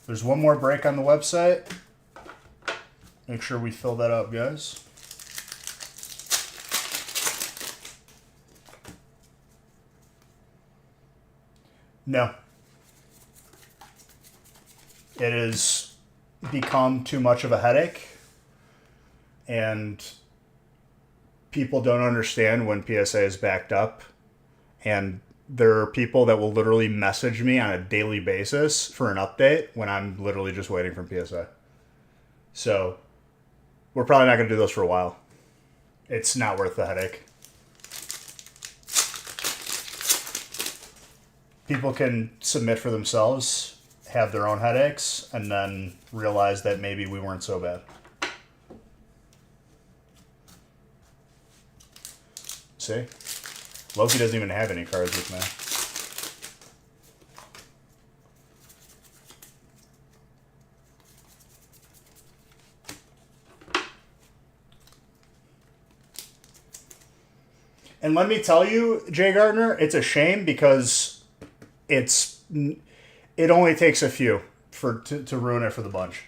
S1: There's one more break on the website. Make sure we fill that up, guys. No. It has become too much of a headache, and people don't understand when PSA is backed up, and there are people that will literally message me on a daily basis for an update when I'm literally just waiting from PSA. So we're probably not going to do those for a while. It's not worth the headache. People can submit for themselves, have their own headaches, and then realize that maybe we weren't so bad. See? Loki doesn't even have any cards with me. And let me tell you, Jay Gardner, it's a shame because it only takes a few to ruin it for the bunch.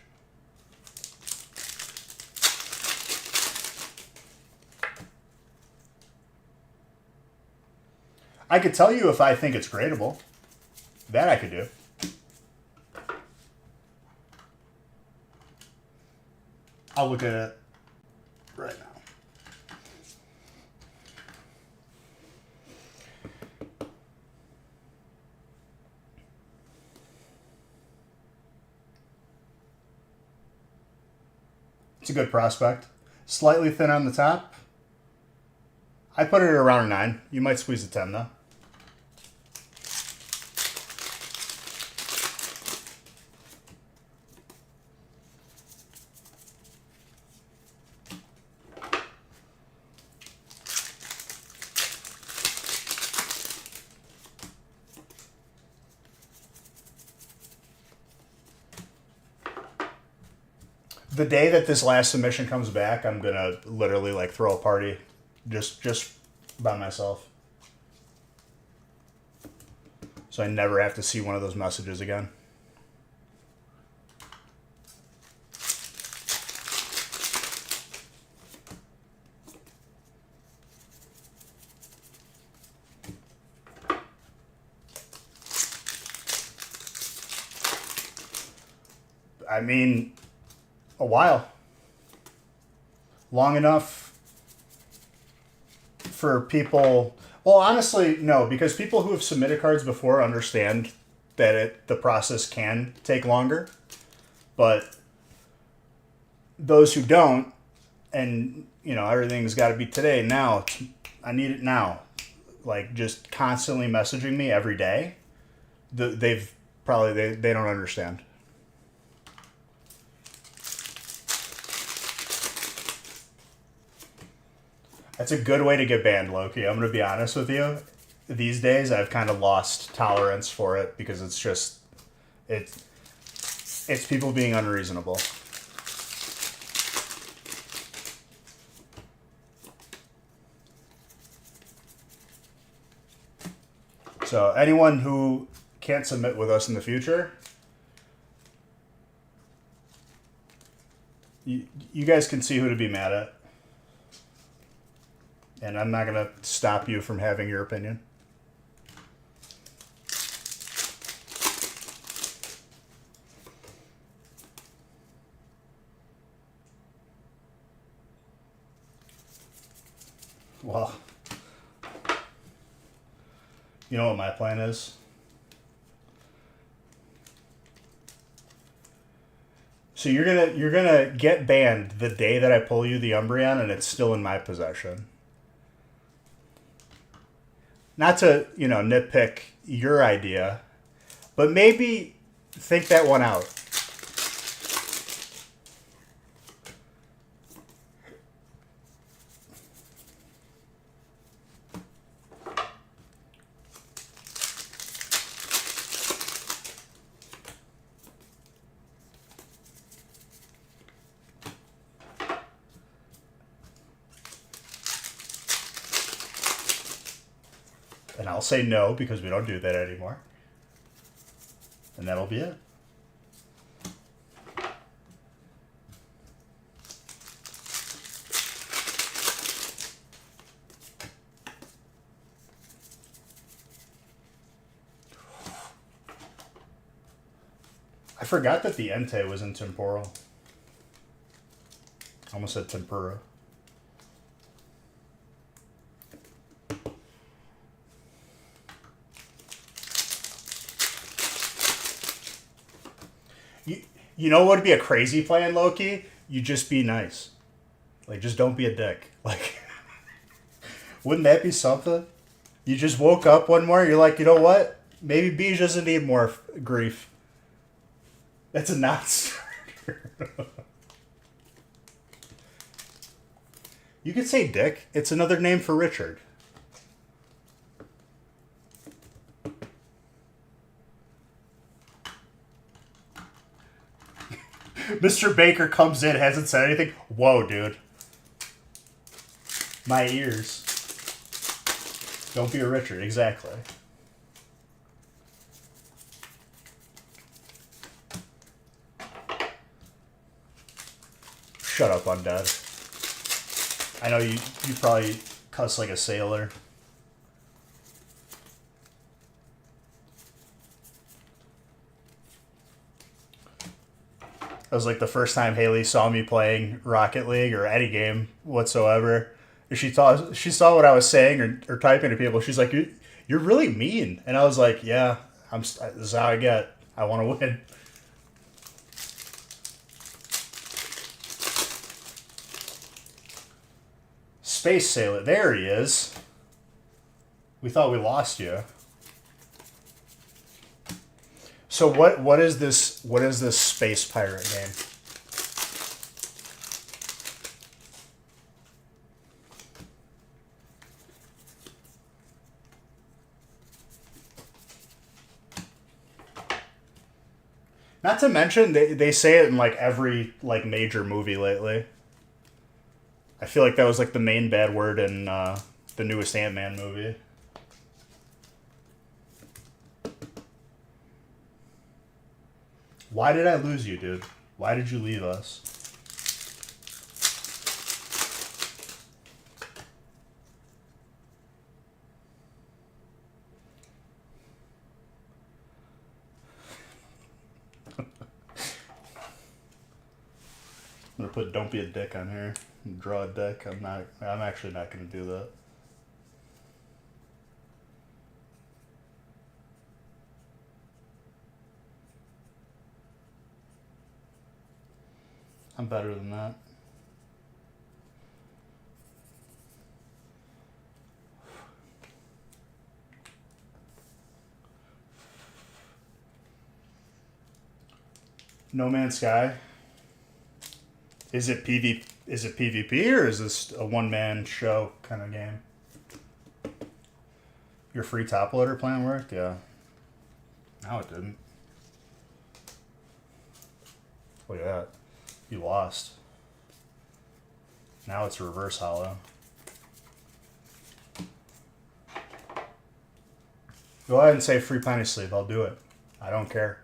S1: I could tell you if I think it's gradable. That I could do. I'll look at it right now. It's a good prospect. Slightly thin on the top. I put it at around a 9. You might squeeze a 10, though. The day that this last submission comes back, I'm gonna literally like throw a party, just by myself, so I never have to see one of those messages again. I mean, a while. Long enough for people. Well, honestly, no, because people who have submitted cards before understand that the process can take longer. But those who don't, and everything's got to be today, now, I need it now. Like, just constantly messaging me every day, they've probably, they don't understand. That's a good way to get banned, Loki. I'm going to be honest with you. These days, I've kind of lost tolerance for it because it's people being unreasonable. So anyone who can't submit with us in the future, you guys can see who to be mad at. And I'm not going to stop you from having your opinion. Well, you know what my plan is? So you're gonna get banned the day that I pull you the Umbreon and it's still in my possession. Not to, nitpick your idea, but maybe think that one out. And I'll say no because we don't do that anymore. And that'll be it. I forgot that the Entei was in Temporal. I almost said Tempura. You know what would be a crazy plan, Loki? You just be nice. Like, just don't be a dick. Like, wouldn't that be something? You just woke up one morning, you're like, you know what? Maybe Beej doesn't need more grief. That's a non-starter. You could say Dick. It's another name for Richard. Mr. Baker comes in, hasn't said anything. Whoa, dude. My ears. Don't be a Richard, exactly. Shut up, Undead. I know you probably cuss like a sailor. That was like the first time Haley saw me playing Rocket League or any game whatsoever. She saw what I was saying or typing to people. She's like, "You're really mean," and I was like, "Yeah, this is how I get. I want to win." Space Sailor, there he is. We thought we lost you. So what is this space pirate name? Not to mention, they say it in like every like major movie lately. I feel like that was like the main bad word in the newest Ant-Man movie. Why did I lose you, dude? Why did you leave us? I'm gonna put "Don't be a dick" on here and draw a dick. I'm actually not gonna do that. I'm better than that. No Man's Sky. Is it PvP or is this a one-man show kind of game? Your free top loader plan worked? Yeah. No, it didn't. Look at that. You lost. Now it's reverse hollow. Go ahead and say free penny sleeve. I'll do it. I don't care.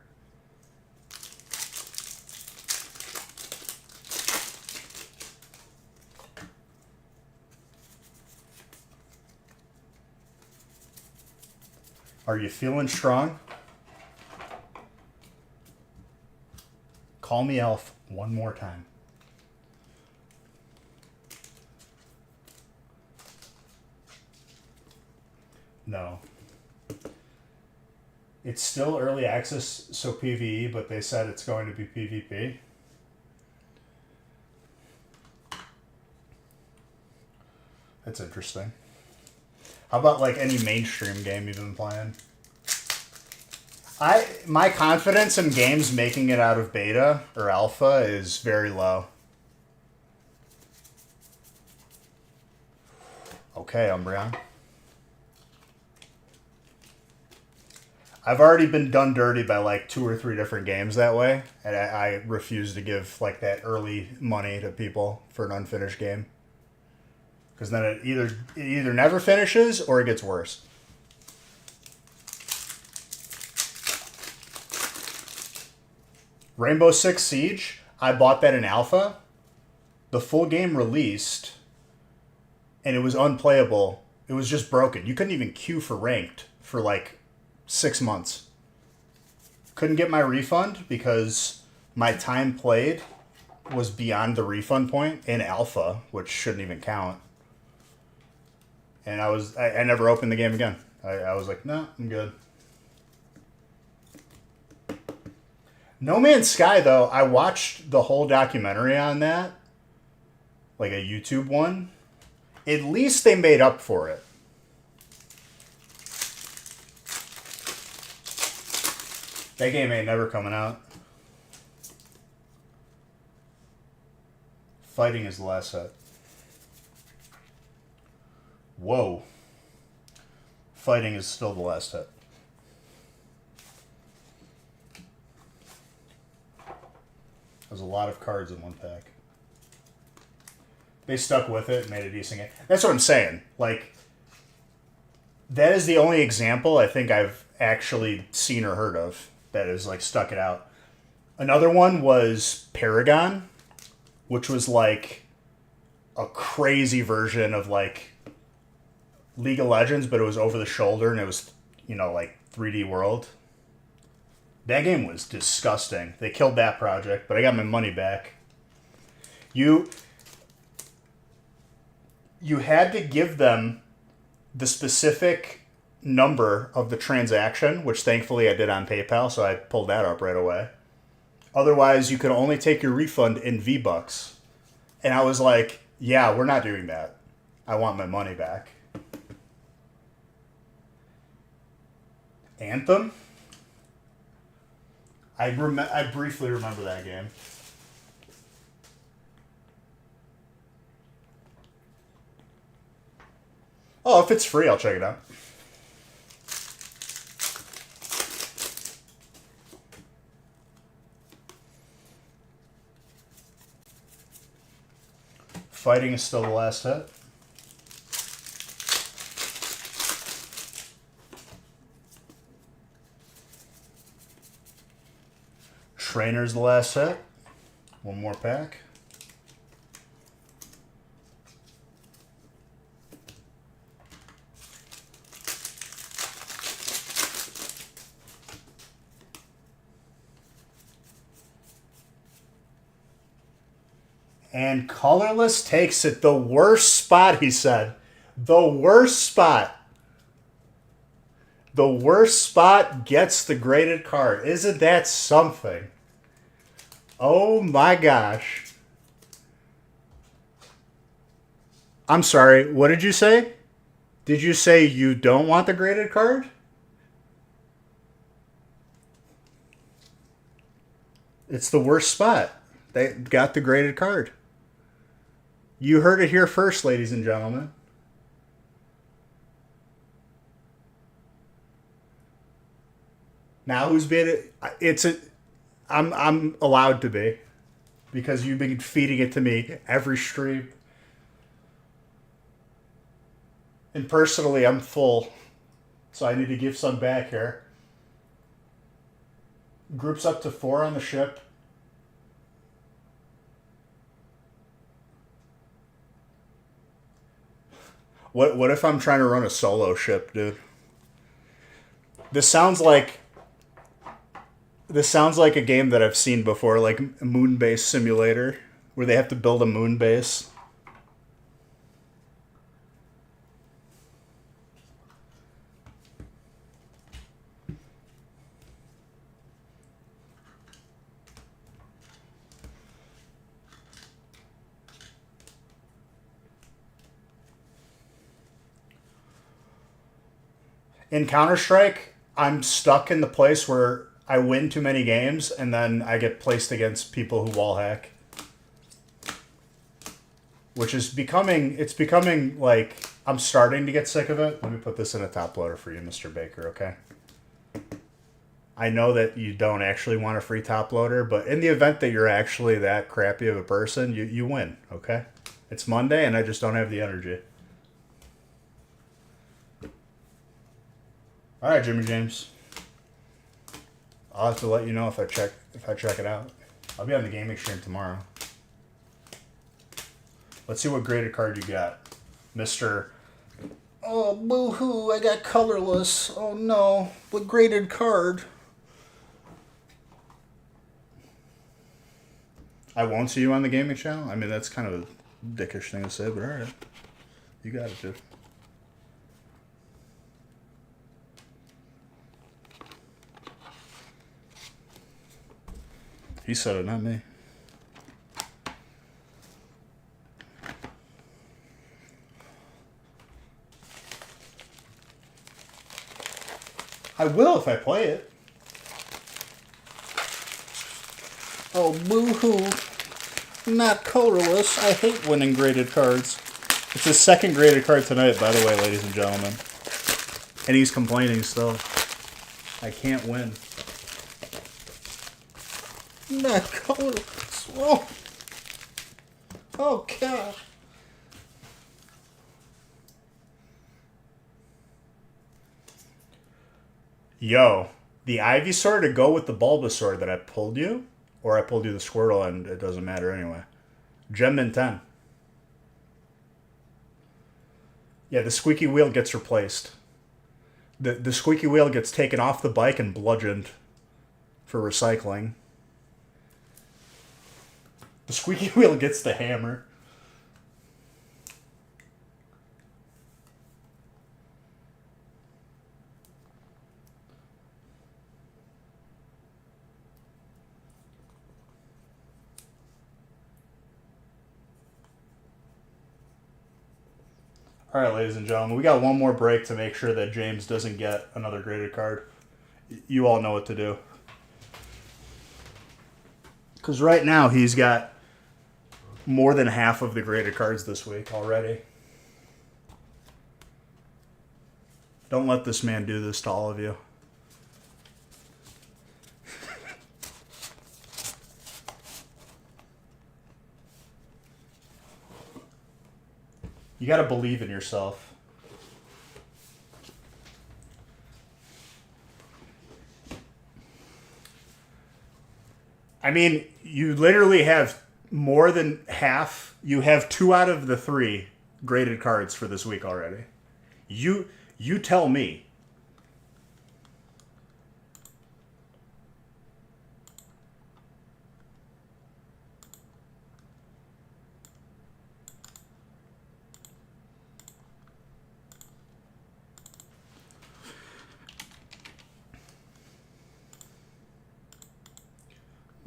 S1: Are you feeling strong? Call me Elf one more time. No. It's still early access, so PvE, but they said it's going to be PvP. That's interesting. How about like any mainstream game you've been playing? My confidence in games making it out of beta or alpha is very low. Okay, Umbreon. I've already been done dirty by like 2 or 3 different games that way, and I refuse to give like that early money to people for an unfinished game. Because then it either never finishes or it gets worse. Rainbow Six Siege, I bought that in alpha. The full game released, and it was unplayable. It was just broken. You couldn't even queue for ranked for like 6 months. Couldn't get my refund because my time played was beyond the refund point in alpha, which shouldn't even count. And I never opened the game again. I was like, no, I'm good. No Man's Sky, though, I watched the whole documentary on that. Like a YouTube one. At least they made up for it. That game ain't never coming out. Fighting is the last set. Whoa. Fighting is still the last hit. There's a lot of cards in one pack. They stuck with it and made a decent game. That's what I'm saying. Like, that is the only example I think I've actually seen or heard of that has, like, stuck it out. Another one was Paragon, which was, like, a crazy version of, like, League of Legends, but it was over the shoulder and it was, you know, like 3D World. That game was disgusting. They killed that project, but I got my money back. You had to give them the specific number of the transaction, which thankfully I did on PayPal, so I pulled that up right away. Otherwise, you could only take your refund in V-Bucks. And I was like, yeah, we're not doing that. I want my money back. Anthem? I briefly remember that game. Oh, if it's free, I'll check it out. Fighting is still the last hit. Trainer's the last hit. One more pack. And Colorless takes it. The worst spot, he said. The worst spot. The worst spot gets the graded card. Isn't that something? Oh my gosh. I'm sorry, what did you say? Did you say you don't want the graded card? It's the worst spot. They got the graded card. You heard it here first, ladies and gentlemen. Now who's been I'm allowed to be, because you've been feeding it to me every stream. And personally, I'm full, so I need to give some back here. Groups up to 4 on the ship. What if I'm trying to run a solo ship, dude? This sounds like a game that I've seen before, like a Moon Base Simulator, where they have to build a moon base. In Counter-Strike, I'm stuck in the place where I win too many games and then I get placed against people who wall hack. Which is becoming like, I'm starting to get sick of it. Let me put this in a top loader for you, Mr. Baker, okay? I know that you don't actually want a free top loader, but in the event that you're actually that crappy of a person, you win, okay? It's Monday and I just don't have the energy. All right, Jimmy James. I'll have to let you know if I check it out. I'll be on the gaming stream tomorrow. Let's see what graded card you got, Mr. Oh, boo-hoo, I got colorless. Oh no, what graded card? I won't see you on the gaming channel? I mean, that's kind of a dickish thing to say, but all right. You got it, dude. He said it, not me. I will if I play it. Oh, boo-hoo. Not colorless. I hate winning graded cards. It's his second graded card tonight, by the way, ladies and gentlemen. And he's complaining still. I can't win. Not colorless. Oh. Oh, God. Yo, the Ivysaur to go with the Bulbasaur that I pulled you, or I pulled you the Squirtle and it doesn't matter anyway. Gemmin 10. Yeah, the squeaky wheel gets replaced. The squeaky wheel gets taken off the bike and bludgeoned for recycling. The squeaky wheel gets the hammer. All right, ladies and gentlemen, we got one more break to make sure that James doesn't get another graded card. You all know what to do. Because right now he's got more than half of the graded cards this week already. Don't let this man do this to all of you. You got to believe in yourself. I mean, you literally have more than half. You have 2 out of the 3 graded cards for this week already. You tell me.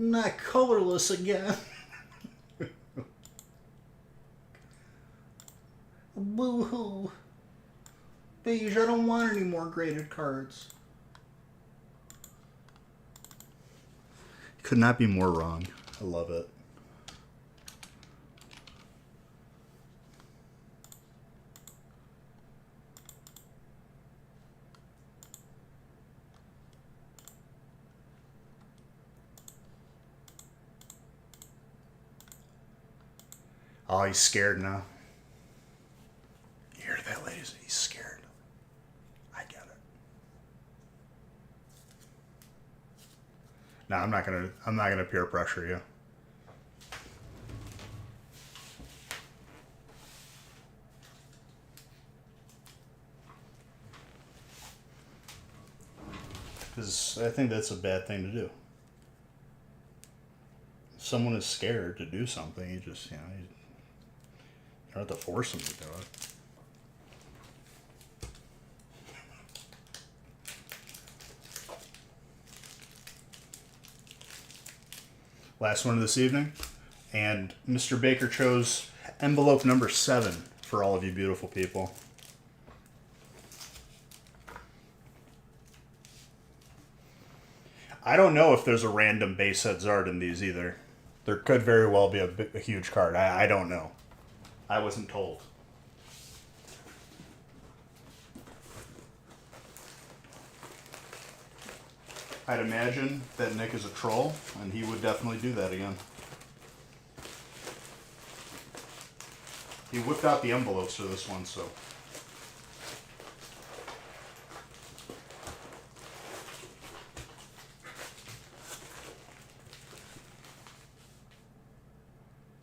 S1: Not colorless again. Boo-hoo. Beige, I don't want any more graded cards. Could not be more wrong. I love it. Oh, he's scared now. You hear that, ladies? He's scared. I get it. No, I'm not gonna peer pressure you. Because I think that's a bad thing to do. If someone is scared to do something, you just, you don't have to force them to do it. Last one of this evening, and Mr. Baker chose envelope number 7 for all of you beautiful people. I don't know if there's a random base set Zard in these either. There could very well be a huge card. I don't know. I wasn't told. I'd imagine that Nick is a troll, and he would definitely do that again. He whipped out the envelopes for this one, so...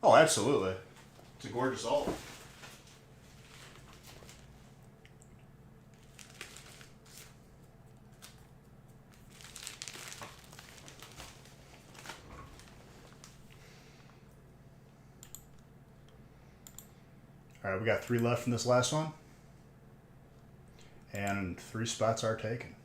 S1: Oh, absolutely. It's a gorgeous alt. Alright, we got 3 left in this last one. And 3 spots are taken.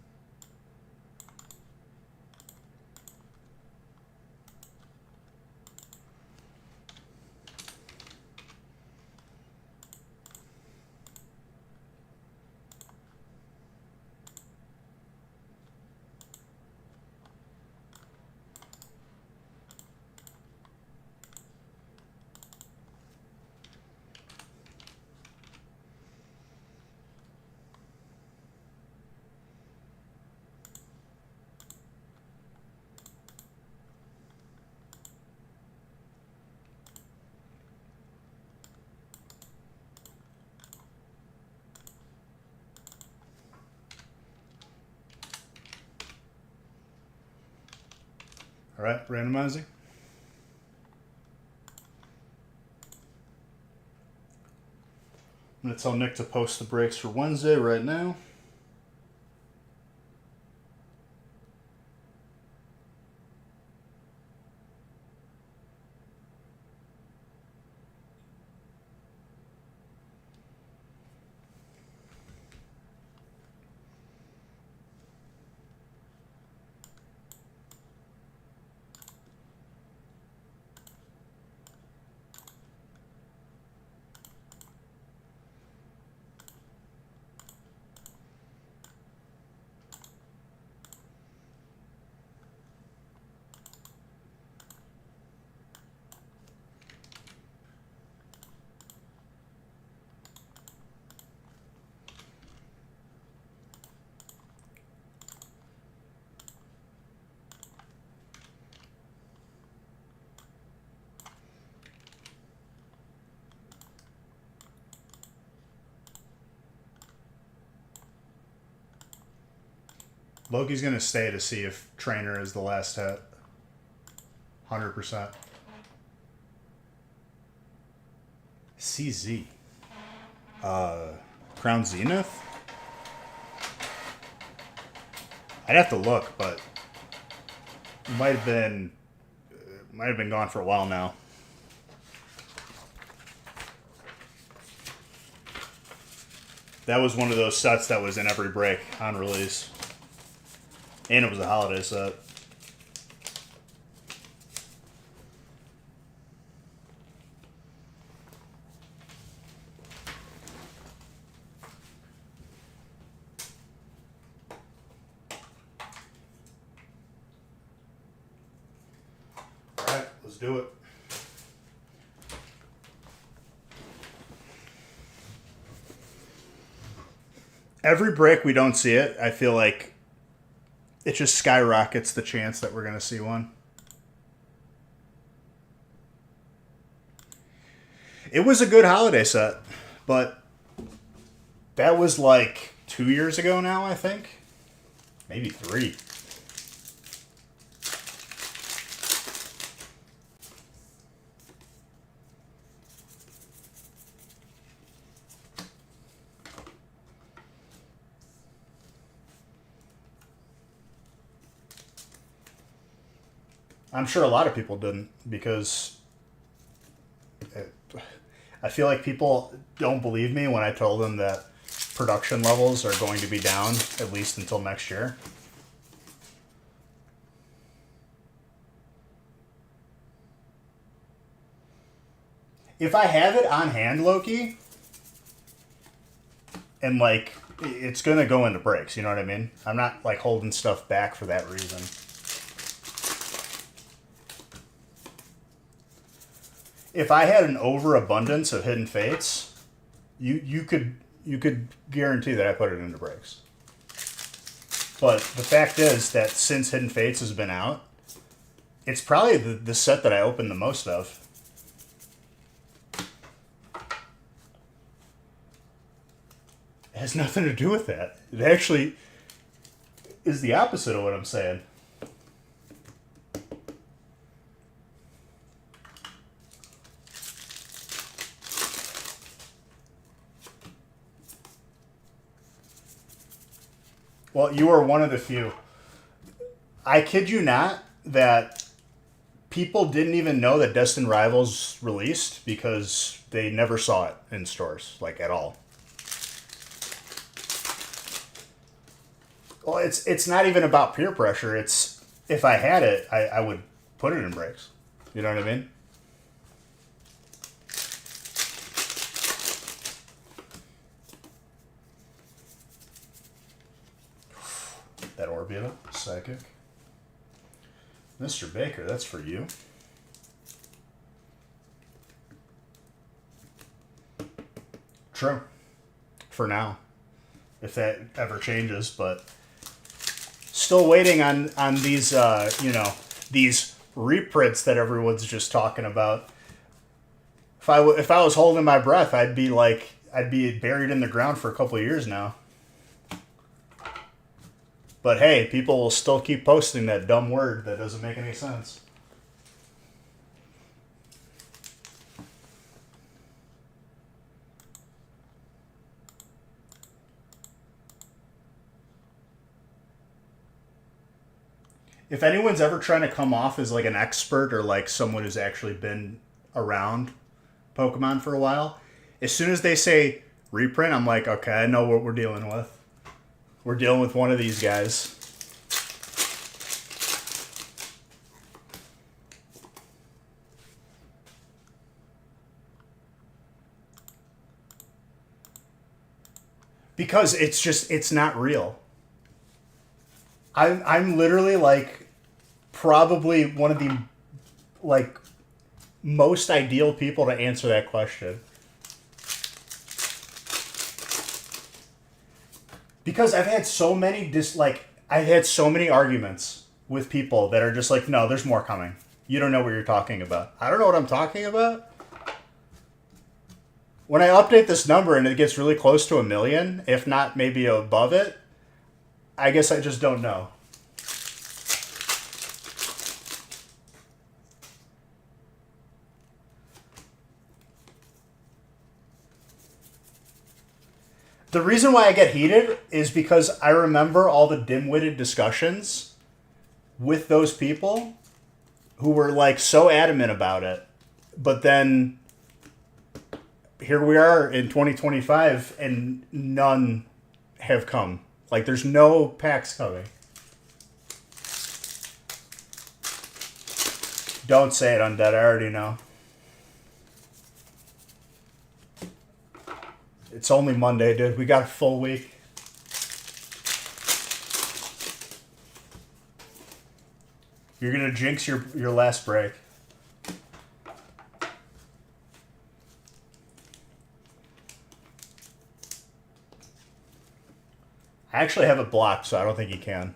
S1: Alright, randomizing. I'm going to tell Nick to post the breaks for Wednesday right now. Loki's going to stay to see if Trainer is the last hit. 100%. CZ. Crown Zenith? I'd have to look, but it might have been gone for a while now. That was one of those sets that was in every break on release. And it was a holiday set. Alright, let's do it. Every break we don't see it, I feel like it just skyrockets the chance that we're going to see one. It was a good holiday set, but that was like 2 years ago now, I think. Maybe 3. I'm sure a lot of people didn't, because I feel like people don't believe me when I tell them that production levels are going to be down at least until next year. If I have it on hand, Loki, and like it's gonna go into breaks, you know what I mean? I'm not like holding stuff back for that reason. If I had an overabundance of Hidden Fates, you could guarantee that I put it into breaks. But the fact is that since Hidden Fates has been out, it's probably the set that I opened the most of. It has nothing to do with that. It actually is the opposite of what I'm saying. Well, you are one of the few. I kid you not that people didn't even know that Destined Rivals released because they never saw it in stores, like at all. Well, it's not even about peer pressure. It's if I had it, I would put it in breaks. You know what I mean? That Orbita, Psychic. Mr. Baker, that's for you. True. For now. If that ever changes, but still waiting on these, these reprints that everyone's just talking about. If I was holding my breath, I'd be buried in the ground for a couple of years now. But hey, people will still keep posting that dumb word that doesn't make any sense. If anyone's ever trying to come off as like an expert or like someone who's actually been around Pokemon for a while, as soon as they say reprint, I'm like, okay, I know what we're dealing with. We're dealing with one of these guys. Because it's not real. I'm literally like probably one of the like most ideal people to answer that question. Because I've had so many arguments with people that are just like, no, there's more coming. You don't know what you're talking about. I don't know what I'm talking about. When I update this number and it gets really close to 1 million, if not maybe above it, I guess I just don't know. The reason why I get heated is because I remember all the dim-witted discussions with those people who were like so adamant about it. But then here we are in 2025 and none have come. Like there's no packs coming. Don't say it, Undead. I already know. It's only Monday, dude. We got a full week. You're going to jinx your last break. I actually have it blocked, so I don't think you can.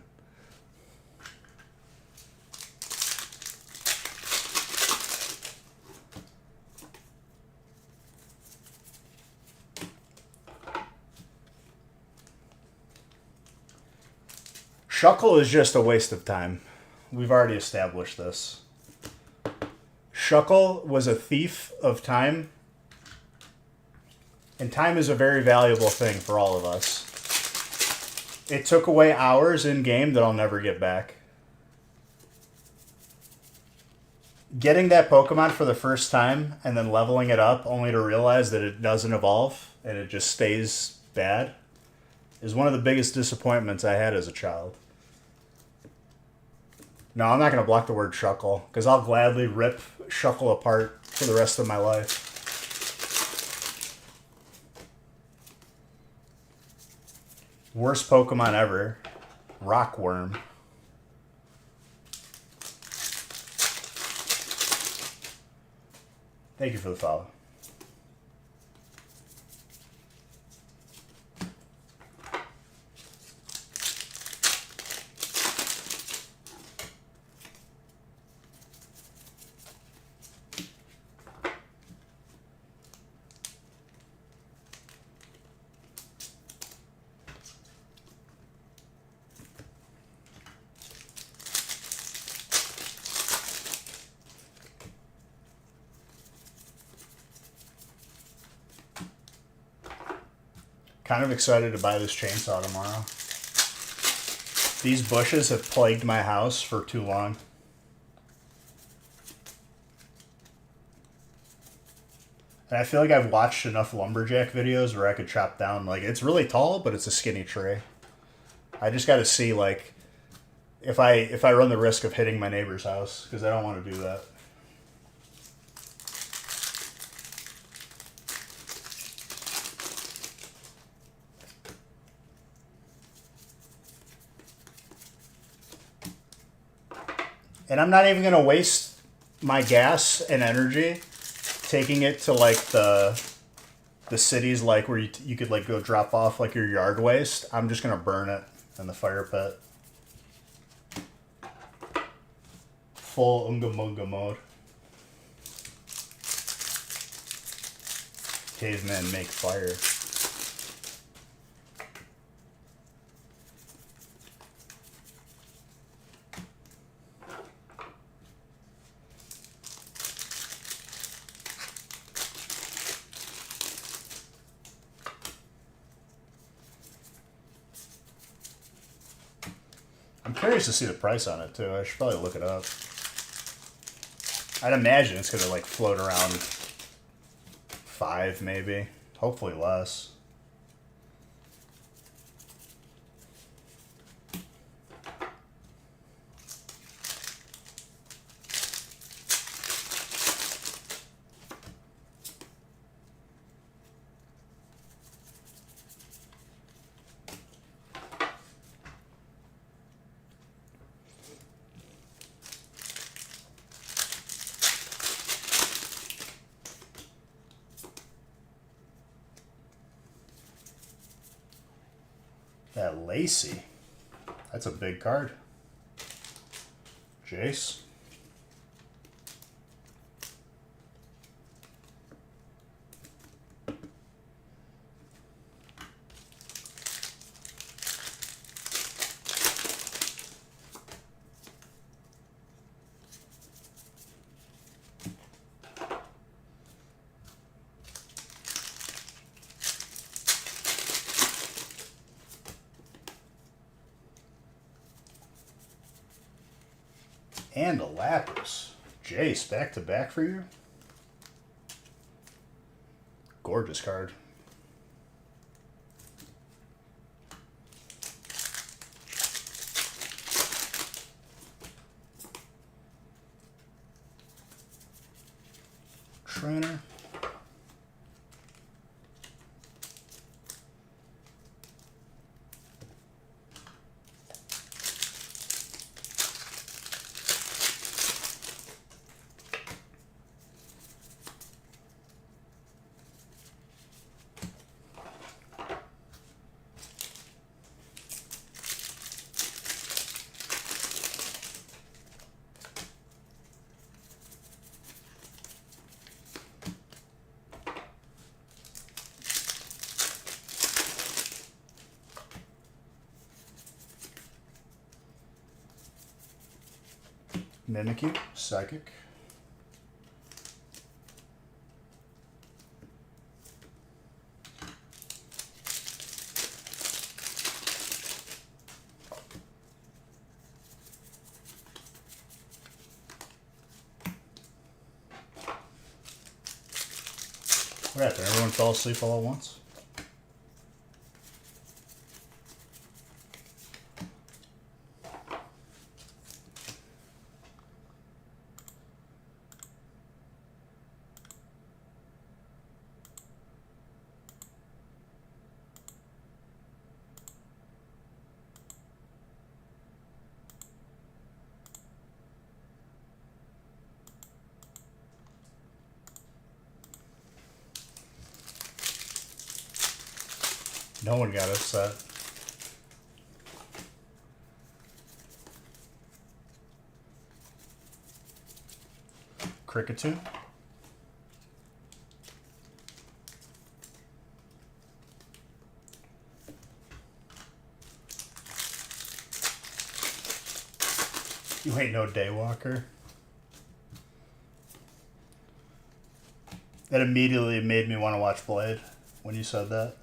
S1: Shuckle is just a waste of time. We've already established this. Shuckle was a thief of time. And time is a very valuable thing for all of us. It took away hours in game that I'll never get back. Getting that Pokemon for the first time and then leveling it up only to realize that it doesn't evolve and it just stays bad is one of the biggest disappointments I had as a child. No, I'm not going to block the word Shuckle, because I'll gladly rip Shuckle apart for the rest of my life. Worst Pokemon ever. Rockworm. Thank you for the follow. Kind of excited to buy this chainsaw tomorrow. These bushes have plagued my house for too long. And I feel like I've watched enough lumberjack videos where I could chop down, like, it's really tall, but it's a skinny tree. I just got to see, like, if I run the risk of hitting my neighbor's house, because I don't want to do that. And I'm not even going to waste my gas and energy taking it to, like, the cities, like, where you could, like, go drop off, like, your yard waste. I'm just going to burn it in the fire pit. Full Unga Munga mode. Cavemen make fire. I'm curious to see the price on it, too. I should probably look it up. I'd imagine it's going to, like, float around 5, maybe. Hopefully less. That Lacey. That's a big card. Jace. And a Lapras. Jace, back to back for you. Gorgeous card. Trainer. Mimikyu, Psychic. What happened? Everyone fell asleep all at once? No one got upset. Kricketune. You ain't no Daywalker. That immediately made me want to watch Blade when you said that.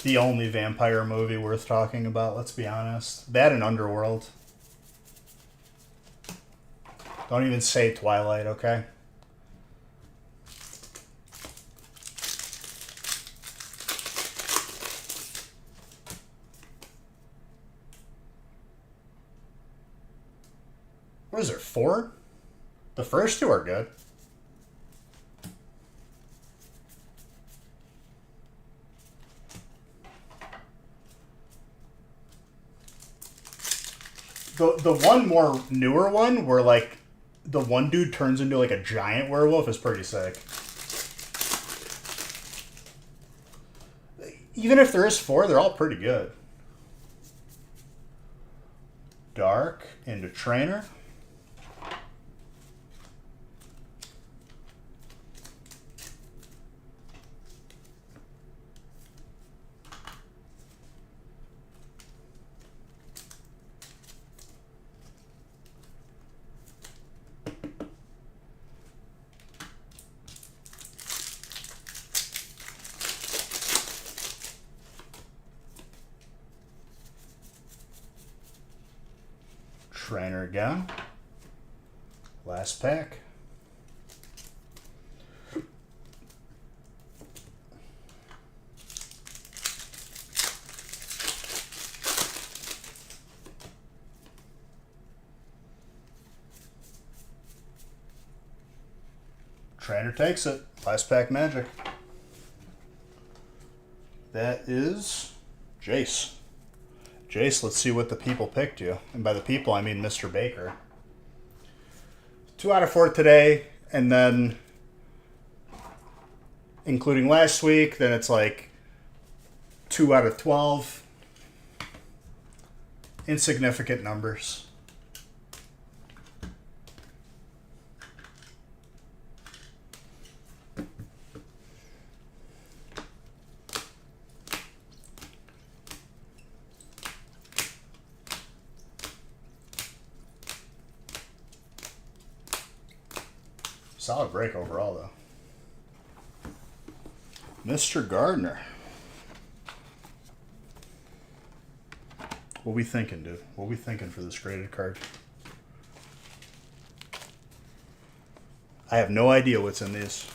S1: The only vampire movie worth talking about, let's be honest. That and Underworld. Don't even say Twilight, okay? What is there, 4? The first 2 are good. The one more newer one where like the one dude turns into like a giant werewolf is pretty sick. Even if there is 4, they're all pretty good. Dark into Trainer. Trainer again. Last pack. Trainer takes it. Last pack Magic. That is Jace. Jace, let's see what the people picked you. And by the people, I mean Mr. Baker. 2 out of 4 today, and then including last week, then it's like 2 out of 12. Insignificant numbers. Solid break overall, though. Mr. Gardner. What we thinking, dude? What we thinking for this graded card? I have no idea what's in these.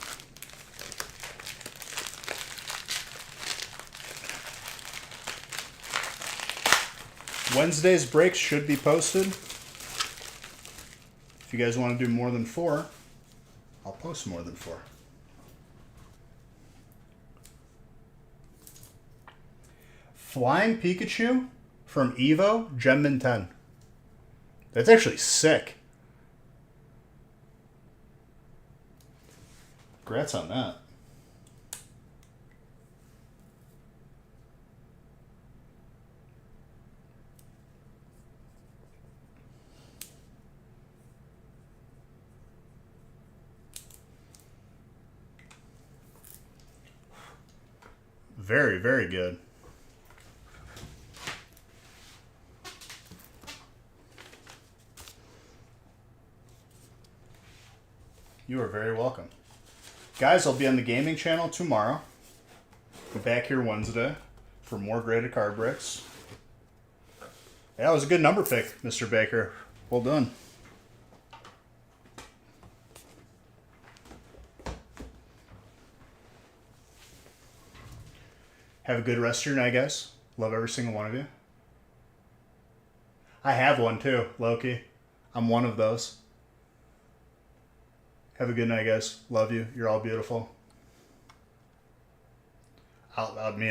S1: Wednesday's breaks should be posted. If you guys want to do more than 4, I'll post more than 4. Flying Pikachu from Evo, Gemmin 10. That's actually sick. Congrats on that. Very, very good. You are very welcome. Guys, I'll be on the gaming channel tomorrow. Be back here Wednesday for more graded card bricks. Yeah, it was a good number pick, Mr. Baker. Well done. Have a good rest of your night, guys. Love every single one of you. I have one too, Loki. I'm one of those. Have a good night, guys. Love you. You're all beautiful. I mean,